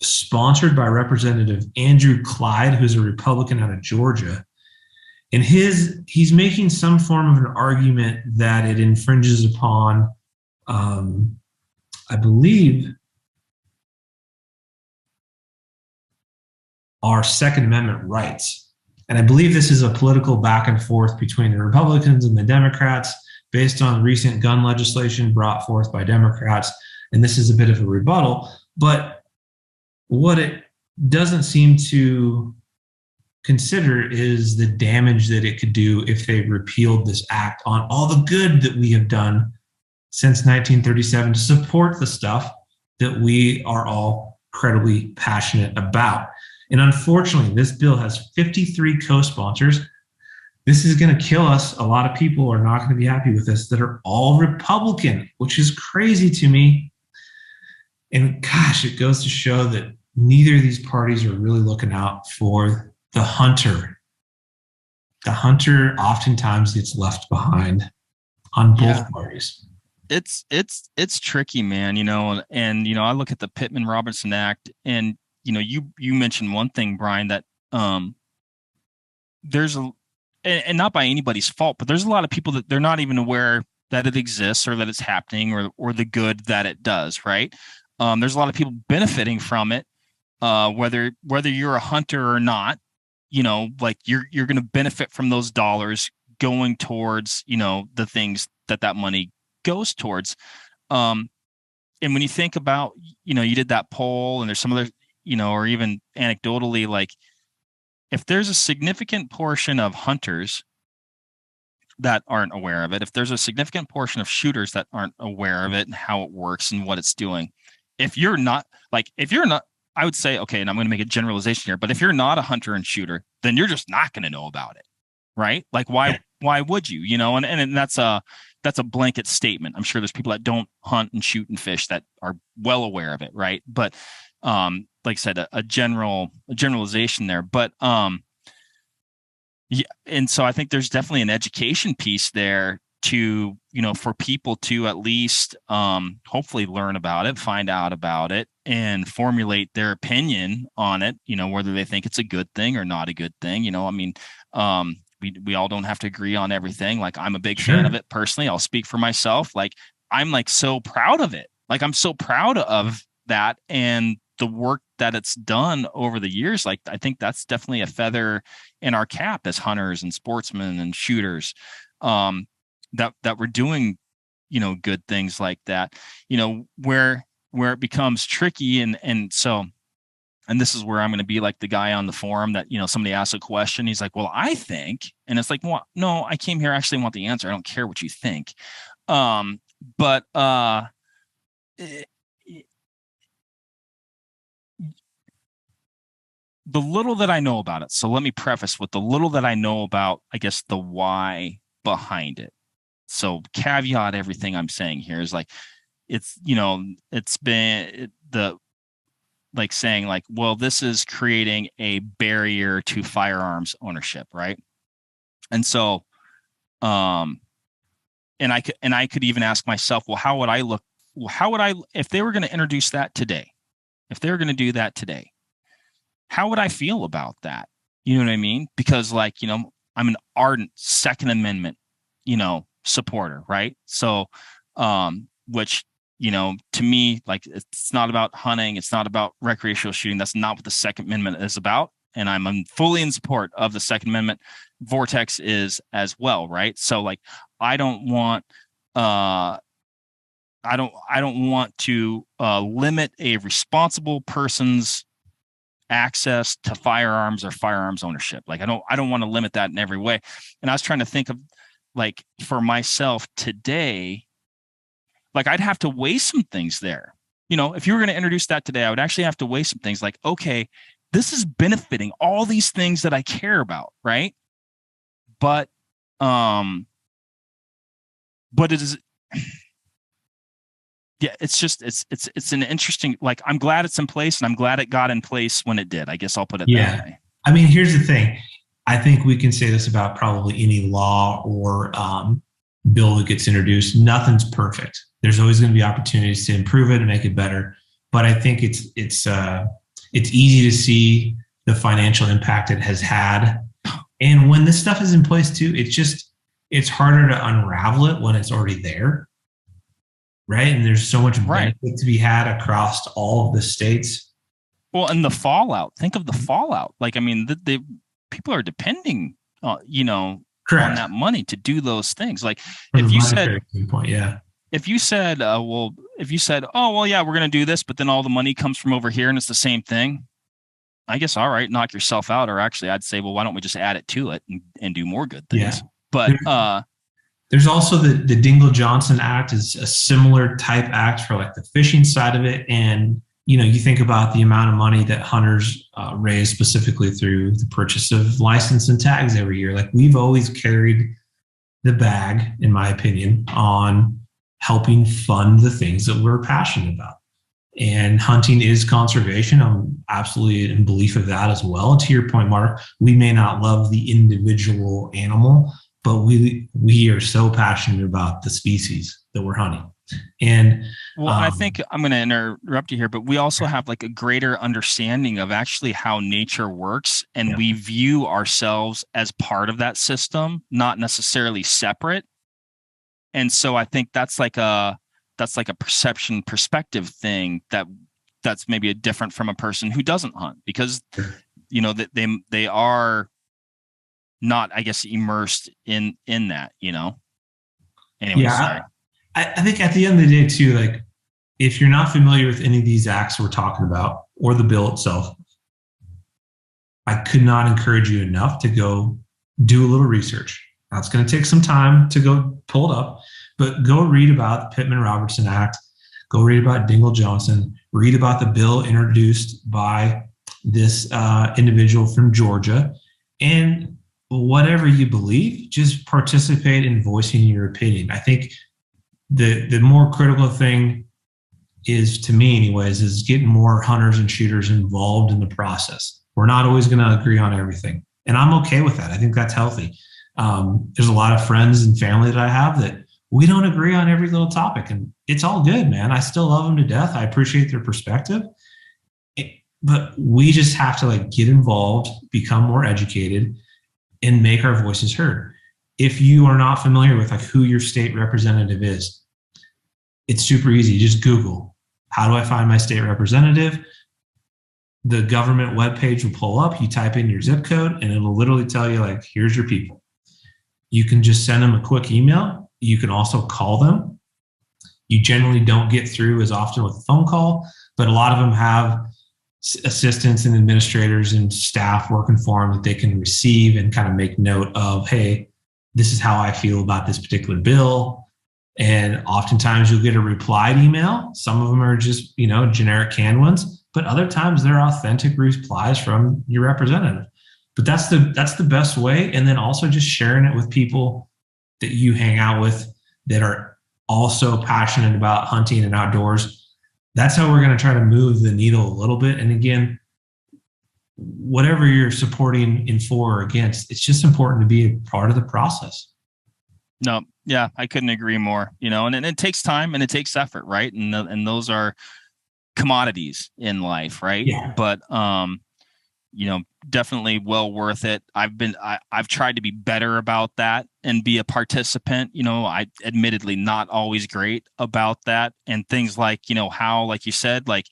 sponsored by Representative Andrew Clyde, who's a Republican out of Georgia. And he's making some form of an argument that it infringes upon, I believe, our Second Amendment rights. And I believe this is a political back and forth between the Republicans and the Democrats based on recent gun legislation brought forth by Democrats. And this is a bit of a rebuttal. But what it doesn't seem to consider is the damage that it could do if they repealed this act on all the good that we have done since 1937 to support the stuff that we are all incredibly passionate about. And unfortunately, this bill has 53 co-sponsors. This is going to kill us. A lot of people are not going to be happy with this that are all Republican, which is crazy to me. And gosh, it goes to show that neither of these parties are really looking out for the hunter. The hunter oftentimes gets left behind on both parties. It's tricky, man, and I look at the Pittman-Robertson Act, and you mentioned one thing, Brian, that there's and not by anybody's fault, but there's a lot of people that they're not even aware that it exists or that it's happening or the good that it does, right? There's a lot of people benefiting from it, whether you're a hunter or not, like you're going to benefit from those dollars going towards, the things that money goes towards. And when you think about, you did that poll and there's some other, or even anecdotally, like if there's a significant portion of hunters that aren't aware of it, if there's a significant portion of shooters that aren't aware of it and how it works and what it's doing, if you're not, I would say, okay, and I'm going to make a generalization here, but if you're not a hunter and shooter, then you're just not going to know about it, right? Like why why would you, and that's a blanket statement. I'm sure there's people that don't hunt and shoot and fish that are well aware of it. Right. But, like I said, a generalization there, but, yeah. And so I think there's definitely an education piece there to, for people to at least, hopefully learn about it, find out about it, and formulate their opinion on it, whether they think it's a good thing or not a good thing. We all don't have to agree on everything. Like, I'm a big fan of it personally. I'll speak for myself. Like, I'm like so proud of it. Like, I'm so proud of that. And the work that it's done over the years, like, I think that's definitely a feather in our cap as hunters and sportsmen and shooters, that we're doing, good things like that, where it becomes tricky. And so, and this is where I'm going to be like the guy on the forum that, somebody asks a question. He's like, well, I think, and it's like, well, no, I came here, I actually want the answer. I don't care what you think. But the little that I know about it. So let me preface with the little that I know about, I guess, the why behind it. So caveat everything I'm saying here is like, it's, it's been like saying like, well, this is creating a barrier to firearms ownership. Right. And so, and I could even ask myself, well, how would I, if they were going to introduce that today, if they were going to do that today, how would I feel about that? You know what I mean? Because like, I'm an ardent Second Amendment, supporter, right? So, which, to me, like, it's not about hunting. It's not about recreational shooting. That's not what the Second Amendment is about. And I'm fully in support of the Second Amendment. Vortex is as well, right? So like, I don't want to limit a responsible person's access to firearms or firearms ownership. Like, I don't want to limit that in every way. And I was trying to think of, like, for myself today, like, I'd have to weigh some things there. If you were going to introduce that today, I would actually have to weigh some things like, okay, this is benefiting all these things that I care about, right? But it is, yeah, it's just, it's an interesting, like, I'm glad it's in place, and I'm glad it got in place when it did. I guess I'll put it that way. I mean, here's the thing. I think we can say this about probably any law or bill that gets introduced. Nothing's perfect. There's always going to be opportunities to improve it and make it better. But I think it's easy to see the financial impact it has had. And when this stuff is in place too, it's harder to unravel it when it's already there. Right. And there's so much benefit to be had across all of the states. Well, and the fallout, think of the fallout. Like, I mean, the people are depending, on that money to do those things. Like, if you said, if you said, oh, well, yeah, we're going to do this, but then all the money comes from over here and it's the same thing. I guess, all right, knock yourself out. Or actually, I'd say, well, why don't we just add it to it and do more good things? Yeah. But, there's also the Dingell-Johnson Act is a similar type act for like the fishing side of it. And, you think about the amount of money that hunters raise specifically through the purchase of license and tags every year. Like, we've always carried the bag, in my opinion, on helping fund the things that we're passionate about. And hunting is conservation. I'm absolutely in belief of that as well. And to your point, Mark, we may not love the individual animal, but we are so passionate about the species that we're hunting. And I think I'm going to interrupt you here, but we also have like a greater understanding of actually how nature works, and we view ourselves as part of that system, not necessarily separate. And so I think that's like a perspective thing that's maybe a different from a person who doesn't hunt, because they are not, I guess, immersed in that, Anyway, sorry. I think at the end of the day too, like, if you're not familiar with any of these acts we're talking about or the bill itself, I could not encourage you enough to go do a little research. Now, it's going to take some time to go pull it up, but go read about the Pittman-Robertson Act, go read about Dingell-Johnson, read about the bill introduced by this individual from Georgia, and whatever you believe, just participate in voicing your opinion. I think the more critical thing is, to me anyways, is getting more hunters and shooters involved in the process. We're not always going to agree on everything, and I'm okay with that. I think that's healthy. There's a lot of friends and family that I have that we don't agree on every little topic, and it's all good, man. I still love them to death. I appreciate their perspective, but we just have to like get involved, become more educated, and make our voices heard. If you are not familiar with like who your state representative is, it's super easy. Just Google, how do I find my state representative? The government webpage will pull up. You type in your zip code and it'll literally tell you like, here's your people. You can just send them a quick email. You can also call them. You generally don't get through as often with a phone call, but a lot of them have assistants and administrators and staff working for them that they can receive and kind of make note of, hey, this is how I feel about this particular bill. And oftentimes you'll get a replied email. Some of them are just, generic canned ones, but other times they're authentic replies from your representative. But that's the best way. And then also just sharing it with people that you hang out with that are also passionate about hunting and outdoors. That's how we're going to try to move the needle a little bit. And again, whatever you're supporting in for or against, it's just important to be a part of the process. No, yeah, I couldn't agree more. And it takes time and it takes effort, right? And those are commodities in life, right? Yeah. But definitely well worth it. I've tried to be better about that and be a participant. I admittedly not always great about that, and things like, how, like you said, like,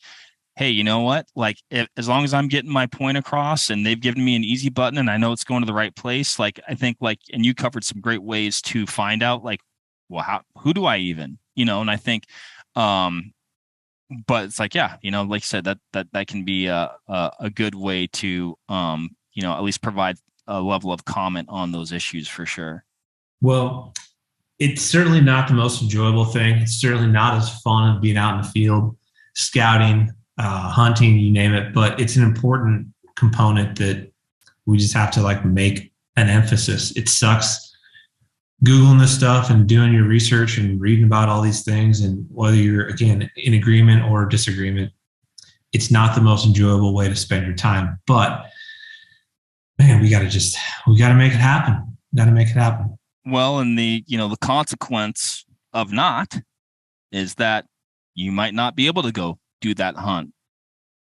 hey, you know what? Like, as long as I'm getting my point across and they've given me an easy button and I know it's going to the right place, like, I think like, and you covered some great ways to find out, like, well, who do I even, and I think, but it's like, yeah, like you said, that can be a good way to, at least provide a level of comment on those issues for sure. Well, it's certainly not the most enjoyable thing. It's certainly not as fun as being out in the field, scouting, hunting, you name it, but it's an important component that we just have to like make an emphasis. It sucks Googling this stuff and doing your research and reading about all these things. And whether you're, again, in agreement or disagreement, it's not the most enjoyable way to spend your time. But man, we got to make it happen. Got to make it happen. Well, and the consequence of not is that you might not be able to go do that hunt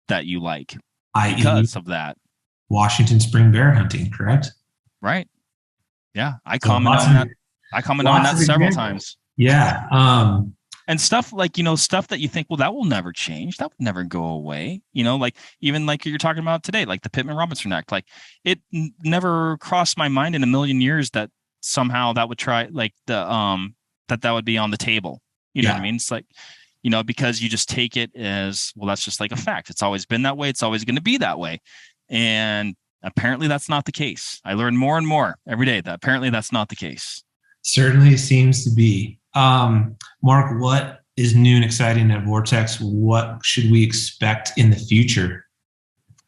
that you like because of that. Washington spring bear hunting, correct? Right. Yeah, I commented on that. I commented on that several times. Yeah. And stuff like, stuff that you think, well, that will never change. That would never go away. Like even like you're talking about today, like the Pittman-Robertson Act, like it never crossed my mind in a million years that somehow that would try like the, that would be on the table. You know what I mean? It's like, because you just take it as, well, that's just like a fact. It's always been that way. It's always going to be that way. And apparently that's not the case. I learn more and more every day that apparently that's not the case. Certainly seems to be. Mark, what is new and exciting at Vortex? What should we expect in the future?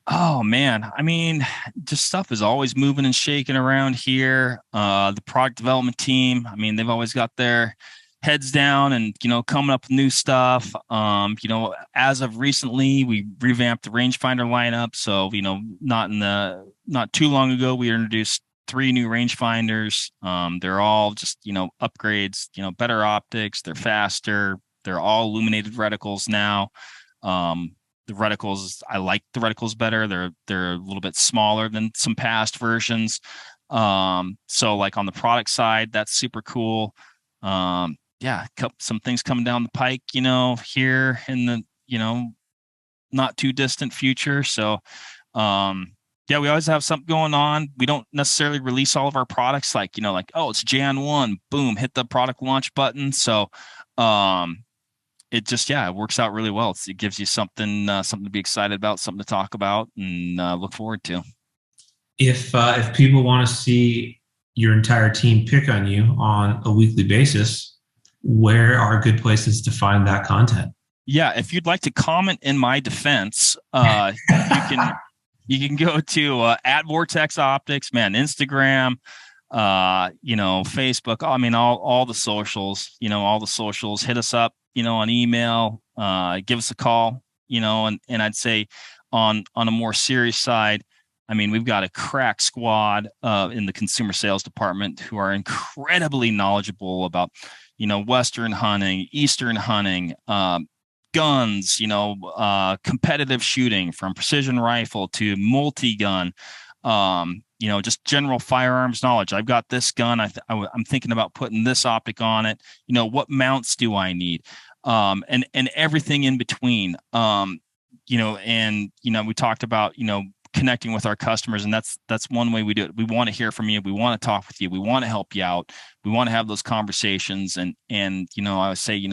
Oh, man. I mean, just stuff is always moving and shaking around here. The product development team, I mean, they've always got their heads down and, coming up with new stuff. As of recently, we revamped the rangefinder lineup. So, not too long ago, we introduced 3 new rangefinders. They're all just, upgrades, better optics. They're faster. They're all illuminated reticles now. The reticles, I like the reticles better. They're a little bit smaller than some past versions. So like on the product side, that's super cool. Some things coming down the pike, here in the, not too distant future. So, we always have something going on. We don't necessarily release all of our products like, oh, it's Jan 1, boom, hit the product launch button. So, it just, it works out really well. It gives you something to be excited about, something to talk about and look forward to. If people want to see your entire team pick on you on a weekly basis, where are good places to find that content? Yeah, if you'd like to comment in my defense, you can You can go to at Vortex Optics, man, Instagram, Facebook. I mean, all the socials, all the socials. Hit us up, on email. Give us a call, and I'd say on a more serious side, I mean, we've got a crack squad in the consumer sales department who are incredibly knowledgeable about, Western hunting, Eastern hunting, guns, competitive shooting from precision rifle to multi-gun, just general firearms knowledge. I've got this gun. I'm thinking about putting this optic on it. What mounts do I need? And everything in between. We talked about, connecting with our customers, and that's one way we do it. We want to hear from you. We want to talk with you. We want to help you out. We want to have those conversations. And I would say,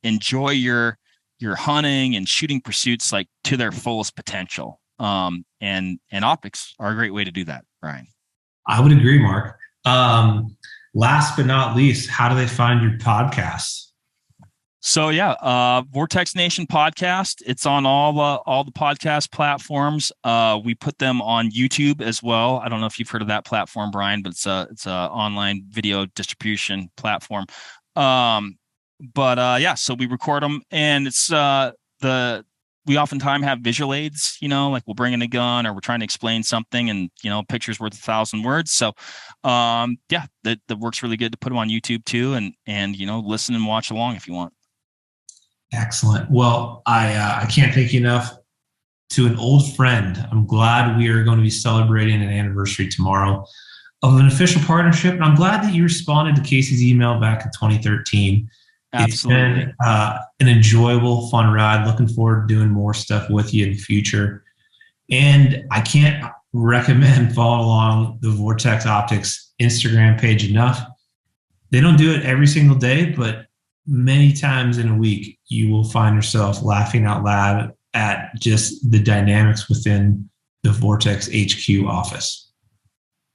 enjoy your hunting and shooting pursuits like to their fullest potential. And optics are a great way to do that, Brian. I would agree, Mark. Last but not least, how do they find your podcast? So Vortex Nation podcast. It's on all the podcast platforms. We put them on YouTube as well. I don't know if you've heard of that platform, Brian, but it's a online video distribution platform. So we record them, and it's we oftentimes have visual aids, like we'll bring in a gun or we're trying to explain something, and pictures worth 1,000 words. So that works really good to put them on YouTube too, and listen and watch along if you want. Excellent. Well, I can't thank you enough. To an old friend, I'm glad we are going to be celebrating an anniversary tomorrow of an official partnership, and I'm glad that you responded to Casey's email back in 2013. Absolutely. It's been an enjoyable, fun ride. Looking forward to doing more stuff with you in the future. And I can't recommend following along the Vortex Optics Instagram page enough. They don't do it every single day, but many times in a week, you will find yourself laughing out loud at just the dynamics within the Vortex HQ office.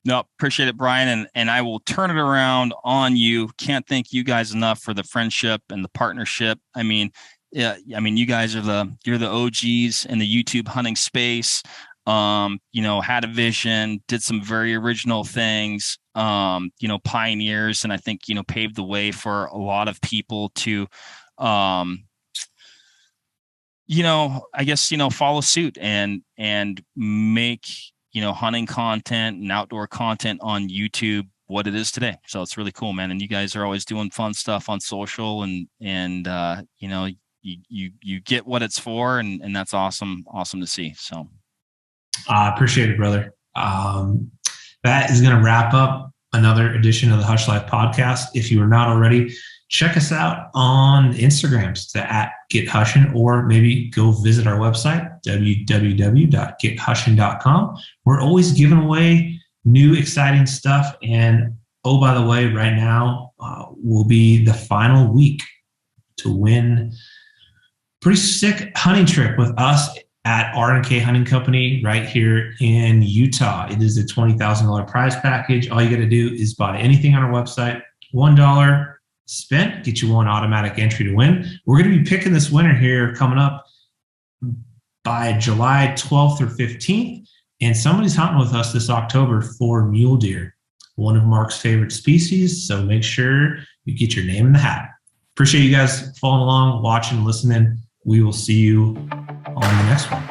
No, appreciate it, Brian. And I will turn it around on you. Can't thank you guys enough for the friendship and the partnership. I mean, you guys are you're the OGs in the YouTube hunting space. Had a vision, did some very original things, pioneers, and I think, paved the way for a lot of people to, follow suit and make, hunting content and outdoor content on YouTube what it is today. So it's really cool, man. And you guys are always doing fun stuff on social, and you get what it's for, and that's awesome to see. So. I appreciate it, brother. That is going to wrap up another edition of the Hushlife podcast. If you are not already, check us out on Instagrams to @GetHushin, or maybe go visit our website, www.gethushin.com. We're always giving away new, exciting stuff. And oh, by the way, right now will be the final week to win pretty sick hunting trip with us at R&K Hunting Company right here in Utah. It is a $20,000 prize package. All you got to do is buy anything on our website. $1 spent, get you one automatic entry to win. We're going to be picking this winner here coming up by July 12th or 15th. And somebody's hunting with us this October for mule deer, one of Mark's favorite species. So make sure you get your name in the hat. Appreciate you guys following along, watching, listening. We will see you on the next one.